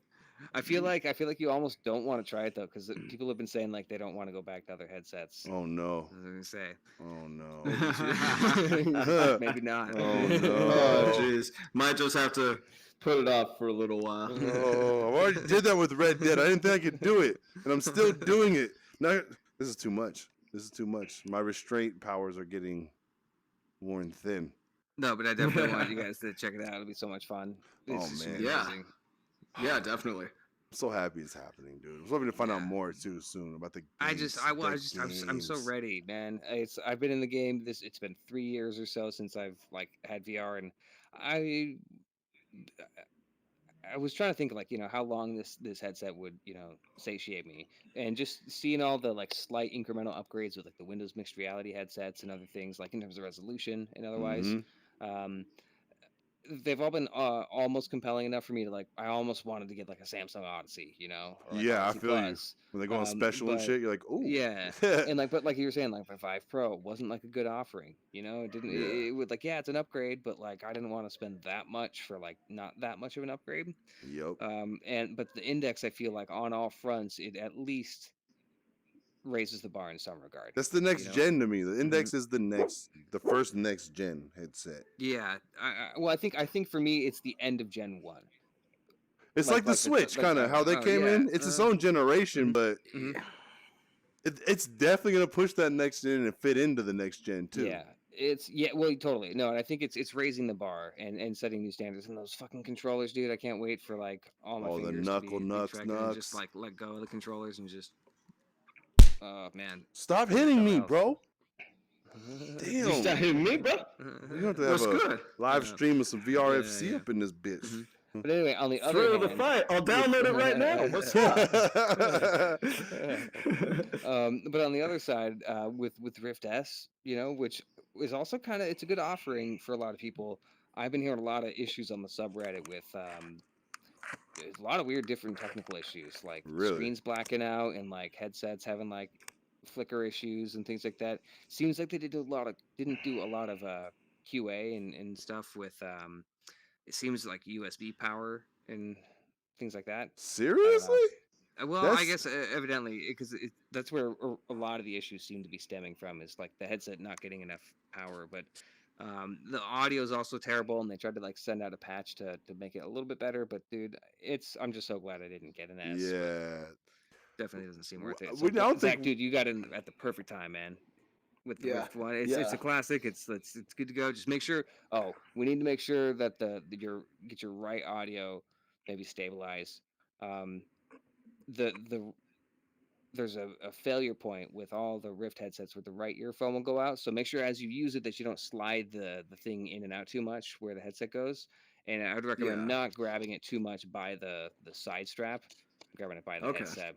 I feel like you almost don't want to try it though, because people have been saying like they don't want to go back to other headsets. Oh no. I was gonna say. Oh no. Maybe not. Oh no. Oh jeez, might just have to put it off for a little while. Oh, I already did that with Red Dead. I didn't think I could do it, and I'm still doing it. Now, this is too much. This is too much. My restraint powers are getting worn thin. No, but I definitely want you guys to check it out. It'll be so much fun. Oh, It's man. Yeah. amazing. Yeah, definitely. I'm so happy it's happening, dude. I was hoping to find out Yeah. more too soon about the. I'm games, so games. ready, man. I've been in the game. It's been 3 years or so since I've like had VR, and I I was trying to think like how long this headset would satiate me, and just seeing all the like slight incremental upgrades with like the Windows mixed reality headsets and other things like in terms of resolution and otherwise. Um, they've all been almost compelling enough for me to like. I almost wanted to get like a Samsung Odyssey, or like Yeah, I Odyssey feel you. Plus. When they go on special and But shit, you're like, ooh. yeah, and like, but like you were saying, like my 5 Pro wasn't like a good offering. It didn't. Yeah. It would like, yeah, it's an upgrade, but like I didn't want to spend that much for like not that much of an upgrade. Yep. But the Index, I feel like on all fronts, it at least raises the bar in some regard. That's the next gen to me. The Index is the first next gen headset. Yeah. Well, I think for me, it's the end of Gen 1. It's like the Switch, kind of how they came in. It's its own generation, but it's definitely gonna push that next gen and fit into the next gen too. Yeah, well, totally. No, and I think it's raising the bar and setting new standards. And those fucking controllers, dude, I can't wait for like all my fingers the to be knucks, tracking and just like let go of the controllers and just. Oh man! Stop hitting me, bro! Damn! You start hitting me, bro. You have to have a live stream of some VRFC up in this bitch. But anyway, on the other Thrill hand, of the fight. I'll download it right now. What's up? But on the other side, with Rift S, which is also kind of it's a good offering for a lot of people. I've been hearing a lot of issues on the subreddit with there's a lot of weird different technical issues, like screens blacking out and like headsets having like flicker issues and things like that. Seems like they didn't do a lot of QA and stuff with it seems like USB power and things like that. Seriously? Well, I guess evidently because that's where a lot of the issues seem to be stemming from is like the headset not getting enough power, but the audio is also terrible, and they tried to like send out a patch to make it a little bit better. But dude, I'm just so glad I didn't get an S. Yeah, definitely doesn't seem worth it. So, Zach, dude, you got in at the perfect time, man. With the Rift one, it's a classic. It's good to go. Just make sure. Oh, we need to make sure that get your right audio, maybe stabilize. There's a failure point with all the Rift headsets where the right earphone will go out. So make sure as you use it that you don't slide the thing in and out too much where the headset goes. And I would recommend not grabbing it too much by the side strap, grabbing it by the headset.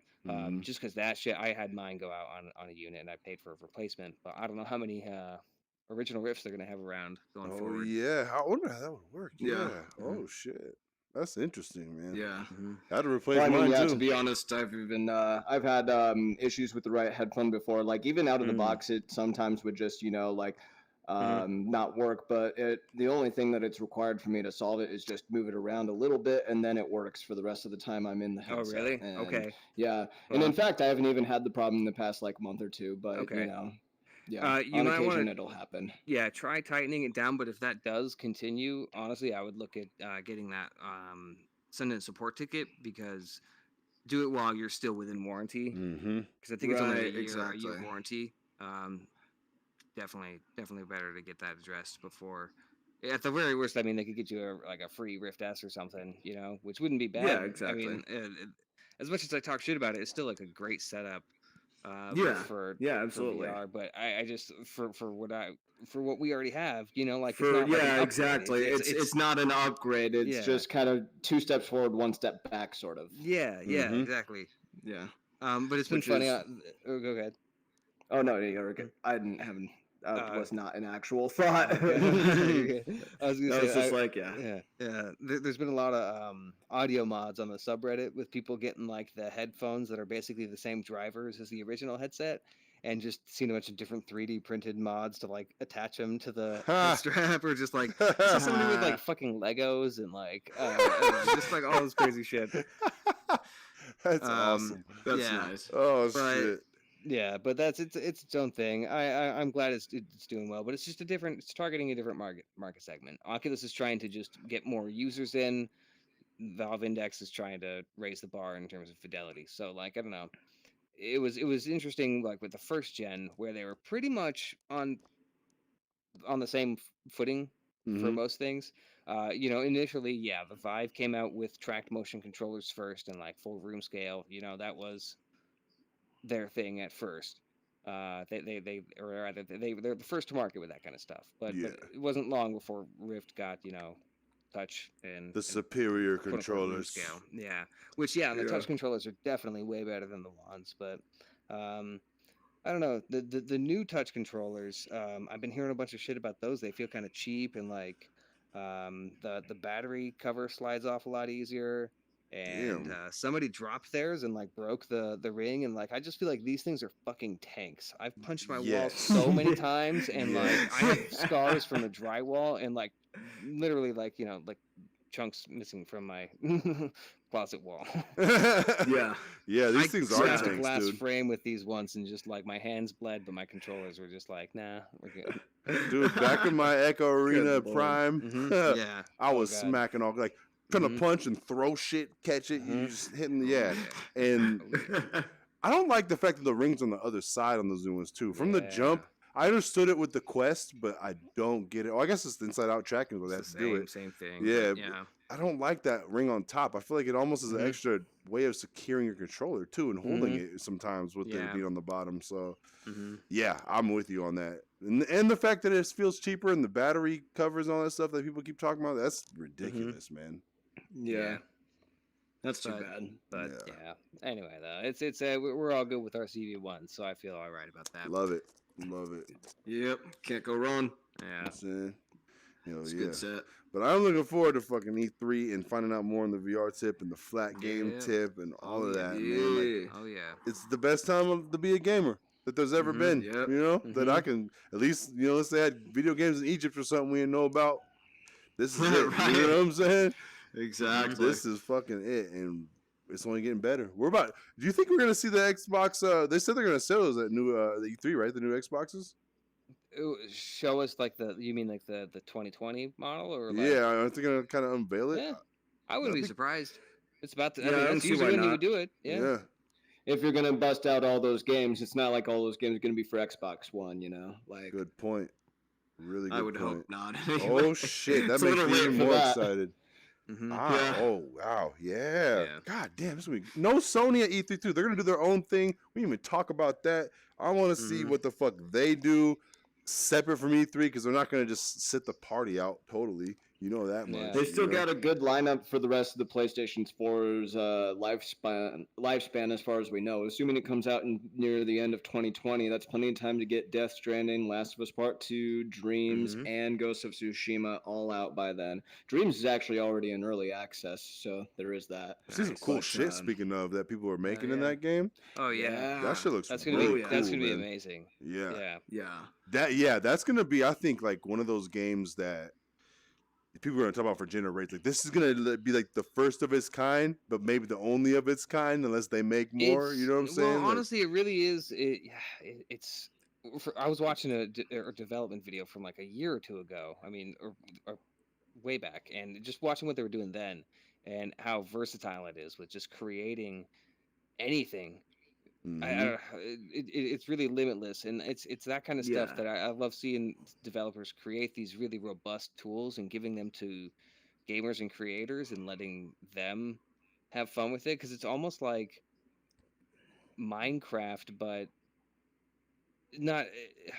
Just because that shit, I had mine go out on a unit and I paid for a replacement. But I don't know how many original Rifts they're going to have around going forward. Oh, yeah. I wonder how that would work. Yeah. Oh, shit. That's interesting, man. Yeah, I had to replace mine too. To be honest, I've had issues with the right headphone before. Like even out of the box, it sometimes would just not work. But the only thing that it's required for me to solve it is just move it around a little bit, and then it works for the rest of the time I'm in the headset. Oh, really? And, okay. Yeah, and in fact, I haven't even had the problem in the past like month or two. But yeah, you on might occasion it'll happen. Yeah, try tightening it down, but if that does continue, honestly, I would look at getting that send in a support ticket because do it while you're still within warranty. Because I think it's only a year warranty. definitely better to get that addressed before. At the very worst, I mean, they could get you a free Rift S or something, which wouldn't be bad. Yeah, exactly. I mean, as much as I talk shit about it, it's still like a great setup. For absolutely. For VR, but I just for what we already have, like for it's not like exactly. It's not an upgrade. It's just kind of 2 steps forward, 1 step back, sort of. Yeah, exactly. Yeah. But it's been funny. Go ahead. Oh no, I didn't have. Was not an actual thought. I was gonna say, it's just like yeah. There's been a lot of audio mods on the subreddit with people getting like the headphones that are basically the same drivers as the original headset, and just seeing a bunch of different 3D printed mods to like attach them to the strap, or just like somebody with like fucking Legos and like just like all this crazy shit. That's awesome. That's nice. Oh shit. Yeah, but it's its own thing. I'm glad it's doing well, but it's just it's targeting a different market segment. Oculus is trying to just get more users in. Valve Index is trying to raise the bar in terms of fidelity. So like I don't know, it was interesting like with the first gen where they were pretty much on the same footing for most things. Initially, the Vive came out with tracked motion controllers first and like full room scale. That was their thing at first. They're the first to market with that kind of stuff. But it wasn't long before Rift got touch and superior controllers. Scale. Yeah, which the touch controllers are definitely way better than the wands. But I don't know, the new touch controllers. I've been hearing a bunch of shit about those. They feel kind of cheap and like the battery cover slides off a lot easier. And somebody dropped theirs and like broke the ring, and like I just feel like these things are fucking tanks. I've punched my wall so many times, and like I have scars from the drywall, and like literally like like chunks missing from my closet wall. These things are tanks, a glass dude. frame with these once, and just like my hands bled, but my controllers were just like, nah, we're good. Dude, back in my Echo Arena Prime, I was smacking all like trying to punch and throw shit, catch it, you just hitting and I don't like the fact that the ring's on the other side on those new ones too. From the jump, I understood it with the Quest, but I don't get it. Well, I guess it's the inside-out tracking where they have to do it. Same thing. Yeah. I don't like that ring on top. I feel like it almost is an extra way of securing your controller too and holding it sometimes with it being on the bottom. So, I'm with you on that. And the fact that it feels cheaper and the battery covers and all that stuff that people keep talking about, that's ridiculous, man. Yeah. That's too bad. But anyway, though, it's we're all good with our CV1, so I feel all right about that. Love it. Yep, can't go wrong. Yeah, it's a good set. But I'm looking forward to fucking E3 and finding out more on the VR tip and the flat game tip and all of that. Man. Like, it's the best time to be a gamer that there's ever been. That I can at least let's say I had video games in Egypt or something we didn't know about. This is it. Right. You know what I'm saying? Exactly. This is fucking it, and it's only getting better. Do you think we're gonna see the Xbox? They said they're gonna sell those at new the E3, right? The new Xboxes. Show us like you mean like the 2020 model or like... aren't they gonna kind of unveil it? Yeah, I wouldn't be surprised. It's about to. I mean, that's usually when you would do it. Yeah. If you're gonna bust out all those games, it's not like all those games are gonna be for Xbox One. Like good point. Really good. I would point. hope not. Oh shit, that makes me even more excited. Oh wow, yeah. God damn, this week no Sony at E3 too. They're gonna do their own thing. We didn't even talk about that. I want to see what the fuck they do separate from E3 because they're not gonna just sit the party out totally. You know that much. They still got a good lineup for the rest of the PlayStation 4's lifespan, as far as we know. Assuming it comes out near the end of 2020, that's plenty of time to get Death Stranding, Last of Us Part 2, Dreams, and Ghost of Tsushima all out by then. Dreams is actually already in early access, so there is that. See some cool shit. Speaking of that, people are making in that game. Oh yeah, that shit looks. That's gonna really be cool, that's gonna man. be amazing. Yeah. That's gonna be. I think like one of those games that people are gonna talk about for generations. Like this is gonna be like the first of its kind, but maybe the only of its kind, unless they make more. You know what I'm saying? Well, honestly, it really is. It's. I was watching a development video from like a year or two ago. I mean, or way back, and just watching what they were doing then, and how versatile it is with just creating anything It's really limitless, and it's that kind of stuff that I love seeing developers create these really robust tools and giving them to gamers and creators and letting them have fun with it, because it's almost like Minecraft, but not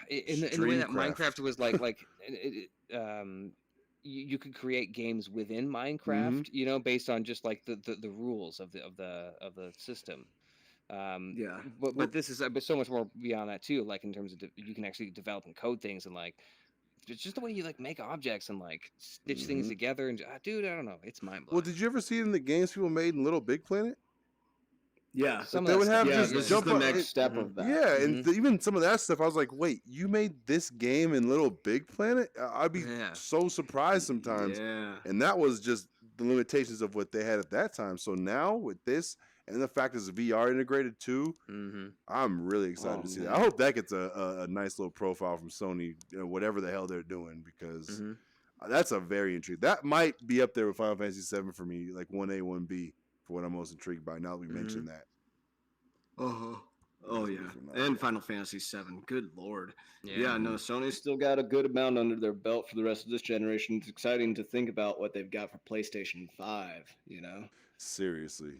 in the way that Minecraft was you could create games within Minecraft, you know, based on just like the rules of the system. But this is so much more beyond that too. Like in terms of you can actually develop and code things, and like it's just the way you like make objects and like stitch things together. And dude, I don't know, it's mind blowing. Well, did you ever see it in the games people made in Little Big Planet? Yeah, they would have just jump the next step of that. Yeah, and even some of that stuff, I was like, wait, you made this game in Little Big Planet? I'd be so surprised sometimes. Yeah, and that was just the limitations of what they had at that time. So now with this, and the fact it's VR integrated too, I'm really excited to see that. I hope that gets a nice little profile from Sony, you know, whatever the hell they're doing, because that's a very intriguing. That might be up there with Final Fantasy VII for me, like 1A, 1B, for what I'm most intrigued by. Now that we mentioned that. Oh yeah, and Final Fantasy VII. Good lord. Yeah, no, Sony's still got a good amount under their belt for the rest of this generation. It's exciting to think about what they've got for PlayStation 5. You know. Seriously.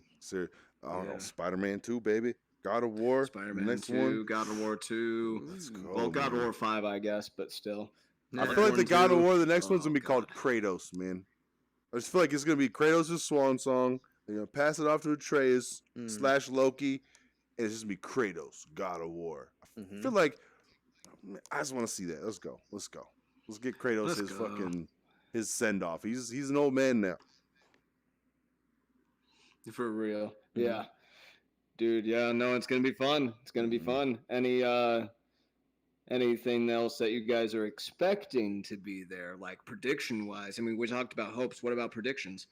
I don't know, Spider-Man 2, baby. God of War. Spider-Man 2, God of War 2. Let's go, well, God of War 5, I guess, but still. I feel like the God of War, the next one's going to be called Kratos, man. I just feel like it's going to be Kratos' swan song. They're going to pass it off to Atreus / Loki, and it's just going to be Kratos, God of War. I feel like, I just want to see that. Let's go. Let's get Kratos his send-off. He's an old man now. For real. Yeah. Dude, yeah, no, it's going to be fun. It's going to be fun. Anything else that you guys are expecting to be there, like prediction-wise? I mean, we talked about hopes. What about predictions?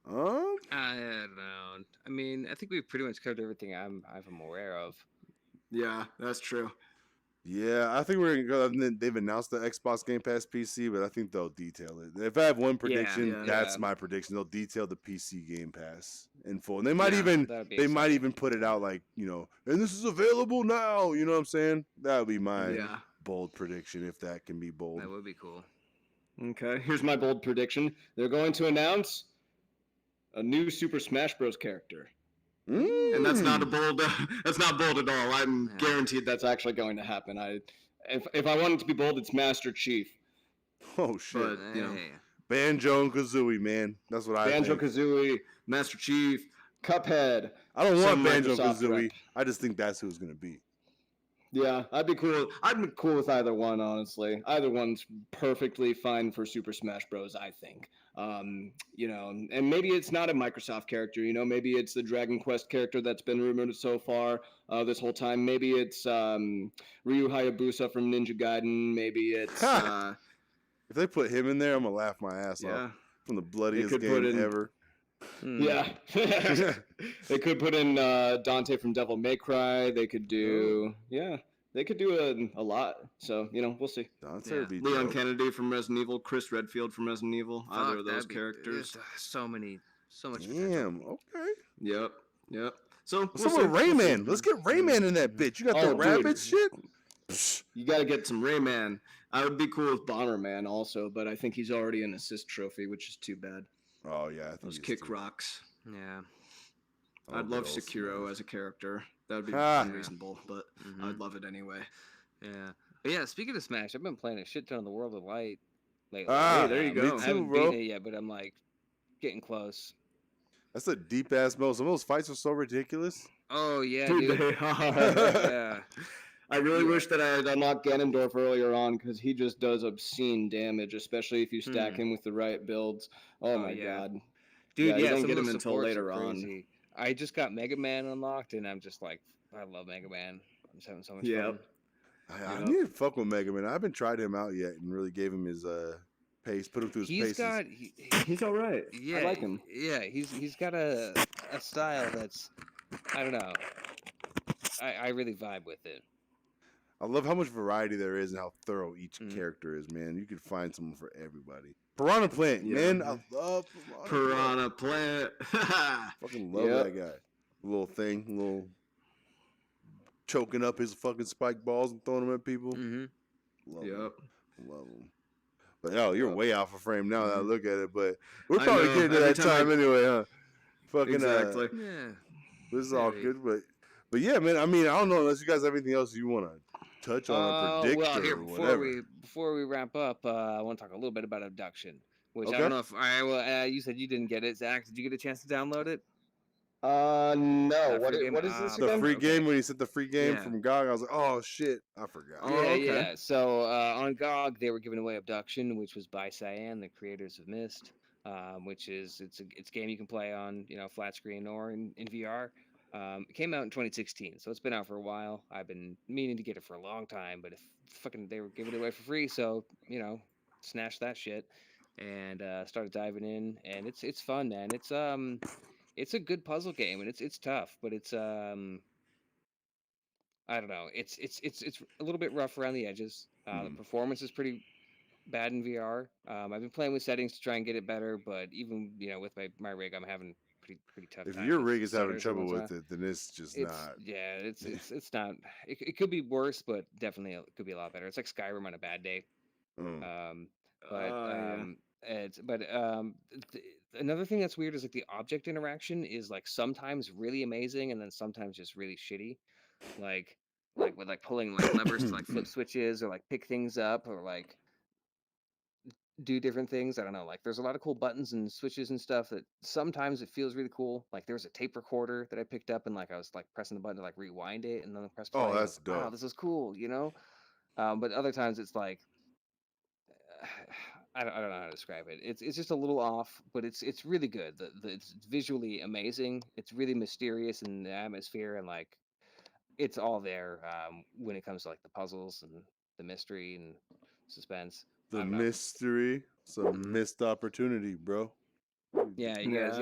I don't know. I mean, I think we've pretty much covered everything I'm aware of. Yeah, that's true. Yeah, I think we're going to go. They've announced the Xbox Game Pass PC, but I think they'll detail it. If I have one prediction, that's my prediction. They'll detail the PC Game Pass in full. And they might even put it out like, you know, and this is available now. You know what I'm saying? That would be my bold prediction, if that can be bold. That would be cool. Okay, here's my bold prediction. They're going to announce a new Super Smash Bros. Character. And that's not bold at all. I'm guaranteed that's actually going to happen. If I want it to be bold, it's Master Chief. Oh shit! But, you know, Banjo and Kazooie, man. That's what I think. Banjo-Kazooie, Master Chief, Cuphead. I don't want Banjo-Kazooie. I just think that's who it's going to be. Yeah, I'd be cool with either one, honestly. Either one's perfectly fine for Super Smash Bros., I think. You know, and maybe it's not a Microsoft character, you know, maybe it's the Dragon Quest character that's been rumored so far this whole time. Maybe it's Ryu Hayabusa from Ninja Gaiden. Maybe it's... if they put him in there, I'm going to laugh my ass off. From the bloodiest game ever. Yeah. They could put in Dante from Devil May Cry. They could do... Yeah. They could do a lot. So, you know, we'll see. Leon Kennedy from Resident Evil. Chris Redfield from Resident Evil. Either of those characters. So much. Damn. Okay. Yep. So, Rayman. Let's get Rayman in that bitch. You got the rabbit shit? You got to get some Rayman. I would be cool with Bomberman also, but I think he's already an assist trophy, which is too bad. Oh, yeah. I think those kick rocks. Yeah. I'd love Sekiro as a character. That would be unreasonable, but I'd love it anyway. Yeah. But yeah, speaking of Smash, I've been playing a shit ton of the World of Light lately. Hey, there you go. Me too, I haven't bro. beaten it yet, but I'm like getting close. That's a deep ass mode. Some of those fights are so ridiculous. Oh yeah, dude. Yeah. I really wish that I had unlocked Ganondorf earlier on, because he just does obscene damage, especially if you stack him with the right builds. Oh my god. Dude, you don't get him until later on. I just got Mega Man unlocked, and I'm just like, I love Mega Man. I'm just having so much fun. I need to fuck with Mega Man. I haven't tried him out yet and really gave him his pace, put him through his paces. He's all right. Yeah, I like him. Yeah, he's got a style that's, I don't know. I really vibe with it. I love how much variety there is and how thorough each character is, man. You could find someone for everybody. Piranha Plant, man. I love Piranha Plant. Fucking love that guy. Little thing, little choking up his fucking spike balls and throwing them at people. Mm-hmm. Love them. But you're way off of frame now that I look at it. But we're I probably know. getting to Every that time time anyway, huh? Fucking exactly. Yeah. This is all good, but yeah, man. I mean, I don't know unless you guys have anything else you want to touch on or predict well, here or whatever. before we wrap up, I want to talk a little bit about Abduction, which Okay. I don't know if you said you didn't get it, Zach. Did you get a chance to download it? No. What is this the again? free game when he said the free game Yeah. from GOG, I was like, oh shit, I forgot. Oh, okay. Yeah. So on GOG, they were giving away Abduction, which was by Cyan, the creators of Myst, which is it's a game you can play on flat screen or in VR. It came out in 2016, so it's been out for a while. I've been meaning to get it for a long time, but if fucking they were giving it away for free, so snatched that shit and started diving in, and it's fun, man. It's a good puzzle game, and it's tough, but it's I don't know. It's a little bit rough around the edges. The performance is pretty bad in VR. I've been playing with settings to try and get it better, but even with my rig, I'm having pretty tough. If your rig is having trouble with it, then it's just not. Yeah, it's not. It could be worse, but definitely it could be a lot better. It's like Skyrim on a bad day. Another thing that's weird is like the object interaction is like sometimes really amazing and then sometimes just really shitty. Like with like pulling like levers to like flip switches or like pick things up or like do different things. I don't know. Like there's a lot of cool buttons and switches and stuff that sometimes it feels really cool. Like there was a tape recorder that I picked up and like I was like pressing the button to like rewind it and then press play. Oh, that's dope. Wow, this is cool, but other times it's like I don't know how to describe it. It's just a little off, but it's really good. It's visually amazing. It's really mysterious in the atmosphere and like it's all there when it comes to like the puzzles and the mystery and suspense. The mystery, some missed opportunity, bro. Yeah, you guys.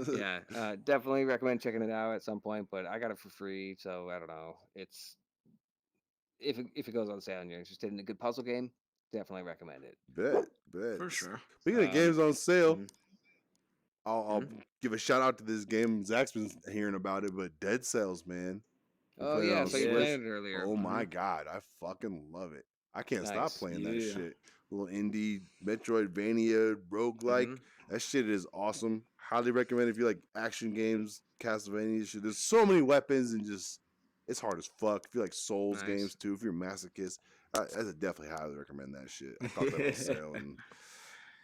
Yeah. Definitely recommend checking it out at some point. But I got it for free, so I don't know. It's if it goes on sale and you're interested in a good puzzle game, definitely recommend it. Bet for sure. Speaking of games on sale, I'll give a shout out to this game. Zach's been hearing about it, but Dead Cells, man. Oh yeah, so you played it earlier. Oh my god, I fucking love it. I can't stop playing that shit. Little indie Metroidvania roguelike. That shit is awesome. Highly recommend if you like action games, Castlevania shit. There's so many weapons and just it's hard as fuck. If you like Souls games too, if you're a masochist, I definitely highly recommend that shit. I thought that was sale and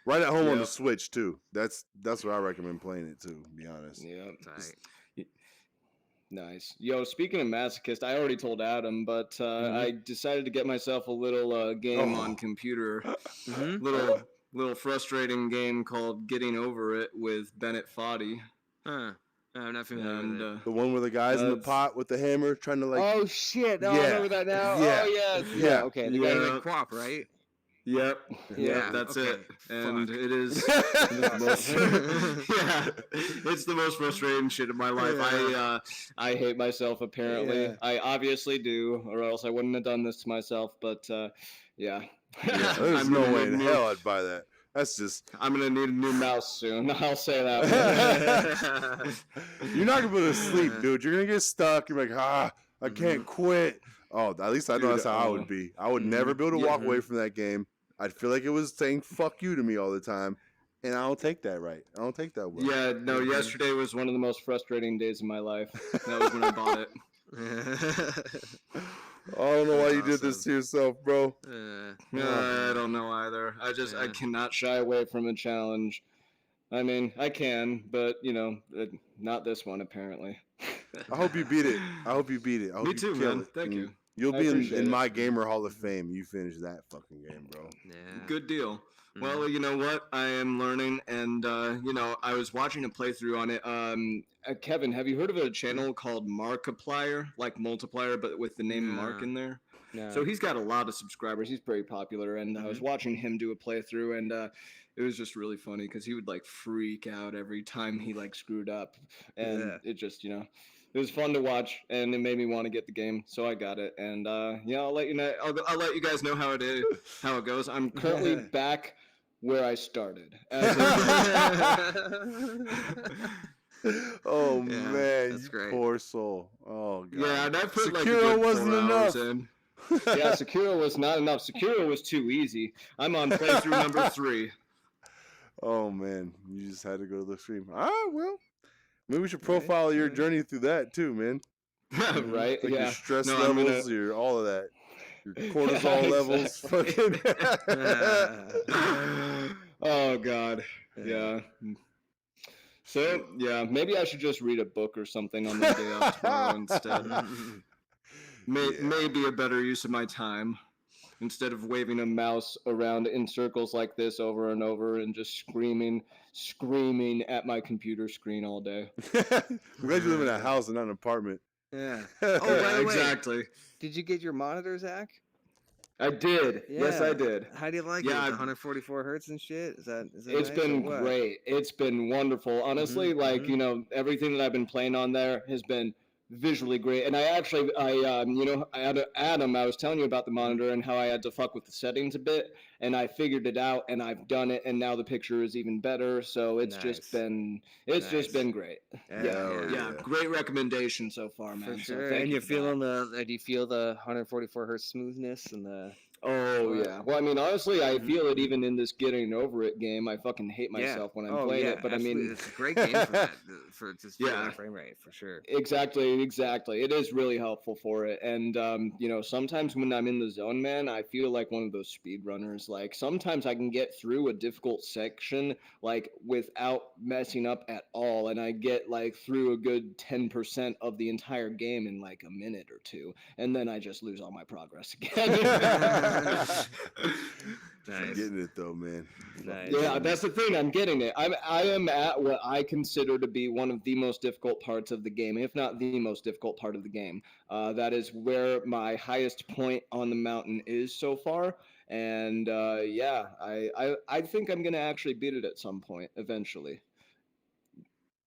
right at home on the Switch too. That's what I recommend playing it too. To be honest. Yeah. Nice. Yo, speaking of masochist, I already told Adam, but I decided to get myself a little game on computer. Little frustrating game called Getting Over It with Bennett Foddy. I'm not familiar with it. The one where the guy's in the pot with the hammer trying to like. Oh shit! I remember that now. Yeah. Oh yeah. Okay. The guy like Quap, right? Yep. Yeah. That's it. And it is. It's the most frustrating shit of my life. Yeah. I hate myself. Apparently, I obviously do, or else I wouldn't have done this to myself. But there's no way in hell I'd buy that. That's just. I'm gonna need a new mouse soon. I'll say that. You're not gonna be able to sleep, dude. You're gonna get stuck. You're like, I can't quit. Oh, at least I know that's how I would be. I would never be able to walk away from that game. I'd feel like it was saying "fuck you" to me all the time, and I don't take that right. I don't take that well. Yeah, no. Yesterday was one of the most frustrating days of my life. That was when I bought it. I don't know why you did this to yourself, bro. I don't know either. I cannot shy away from a challenge. I mean, I can, but not this one apparently. I hope you beat it. I hope you beat it. I hope Me too, man. Thank you. You'll be in my gamer hall of fame. You finish that fucking game, bro. Yeah. Good deal. Well, you know what? I am learning, and I was watching a playthrough on it. Kevin, have you heard of a channel called Markiplier, like multiplier, but with the name Mark in there? No. So he's got a lot of subscribers. He's pretty popular, and I was watching him do a playthrough, and it was just really funny because he would like freak out every time he like screwed up, and it just it was fun to watch, and it made me want to get the game, so I got it. And I'll let you know. I'll let you guys know how it goes. I'm currently back where I started. Oh Yeah, man, that's you great. poor soul. Oh god. Yeah, and I put like a Sekiro good 4 wasn't hours enough. in. Yeah, Sekiro was not enough. Sekiro was too easy. I'm on playthrough number 3. Oh man, you just had to go to the stream. Well, maybe we should profile your journey through that too, man. Right? Like yeah. your stress No, levels, your all of that, your cortisol levels. Fucking. Oh god. Yeah. So yeah, maybe I should just read a book or something on my day off tomorrow instead. Maybe a better use of my time. Instead of waving a mouse around in circles like this over and over and just screaming at my computer screen all day. I'm glad you live in a house and not an apartment. Yeah. Oh, by the way, exactly. Did you get your monitor, Zach? I did. Yeah. Yes, I did. How do you like it? With 144 hertz and shit? Is that It's nice been great. It's been wonderful. Honestly, you know, everything that I've been playing on there has been visually great. And Adam, I was telling you about the monitor and how I had to fuck with the settings a bit, and I figured it out and I've done it, and now the picture is even better. So it's just been great. Yeah. Great recommendation so far, man. For sure. So and you're feeling do you feel the 144 hertz smoothness and the? Oh yeah. Well, I mean, honestly, I feel it even in this getting over it game. I fucking hate myself when I'm playing it, but absolutely. I mean, it's a great game for that, for just that frame rate for sure. Exactly. It is really helpful for it, and you know, sometimes when I'm in the zone, man, I feel like one of those speedrunners. Like sometimes I can get through a difficult section like without messing up at all, and I get like through a good 10% of the entire game in like a minute or two, and then I just lose all my progress again. Nice. I'm getting it though, man. Nice. Yeah, that's the thing. I'm getting it. I am at what I consider to be one of the most difficult parts of the game, if not the most difficult part of the game. That is where my highest point on the mountain is so far. And I think I'm gonna actually beat it at some point eventually.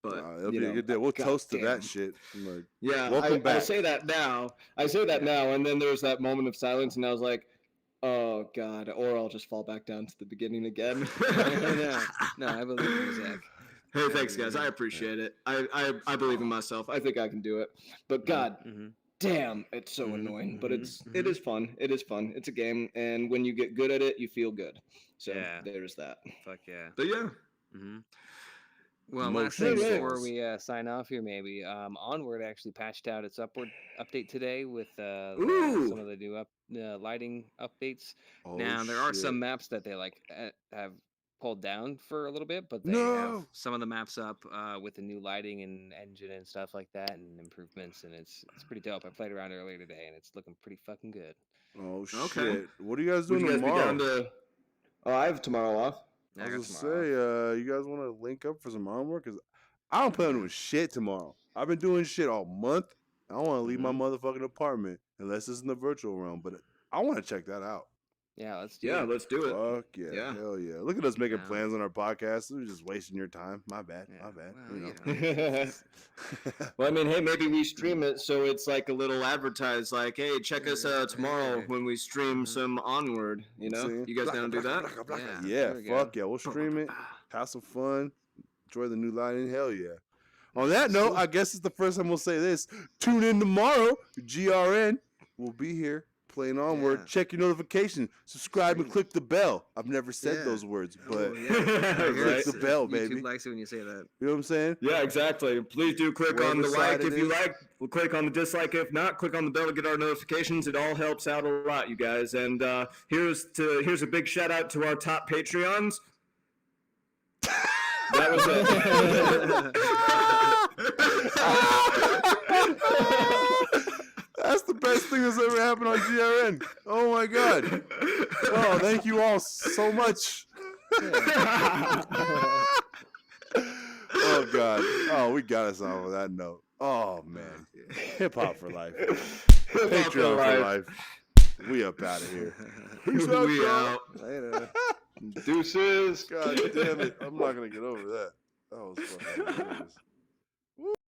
But it'll be a good day. We'll toast to that shit. Like, yeah, welcome back. I say that now, and then there's that moment of silence, and I was like, oh God, or I'll just fall back down to the beginning again. No, I believe you, Zach. Hey, thanks, guys. I appreciate it. I believe in myself. I think I can do it. But God damn, it's so annoying. But it is fun. It is fun. It's a game, and when you get good at it, you feel good. So there's that. Fuck yeah. But yeah. Well, last thing before we sign off here, maybe Onward actually patched out its update today with some of the new lighting updates. Now there are some maps that they have pulled down for a little bit, but they have some of the maps up with the new lighting and engine and stuff like that, and improvements, and it's pretty dope. I played around earlier today, and it's looking pretty fucking good. Oh shit! Okay. What are you guys doing tomorrow? I have tomorrow off. I was gonna say, you guys want to link up for some homework? Because I don't plan on doing shit tomorrow. I've been doing shit all month. I don't want to leave my motherfucking apartment unless it's in the virtual realm. But I want to check that out. Yeah, let's do it. Let's do it. Fuck yeah. Hell yeah. Look at us making plans on our podcast. We're just wasting your time. My bad. Well, well, I mean, hey, maybe we stream it so it's like a little advertised, like, hey, check us out tomorrow when we stream some Onward. You know? You guys down to do that? Yeah, fuck yeah. We'll stream it. Have some fun. Enjoy the new lighting. Hell yeah. On that note, I guess it's the first time we'll say this. Tune in tomorrow. GRN will be here. Playing Onward, check your notification, subscribe, and click the bell. I've never said those words, but click the bell, baby. YouTube likes it when you say that. You know what I'm saying? Yeah, exactly. Please do click on the like if you like. We'll click on the dislike if not. Click on the bell to get our notifications. It all helps out a lot, you guys. And here's a big shout out to our top Patreons. That was it. That's the best thing that's ever happened on GRN. Oh my god. Oh, thank you all so much. Oh god. Oh, we got us on with that note. Oh man. Hip hop for life. Patreon for life. We up out of here. Peace out, we out. Later. Deuces. God damn it. I'm not gonna get over that. That was fucking hilarious.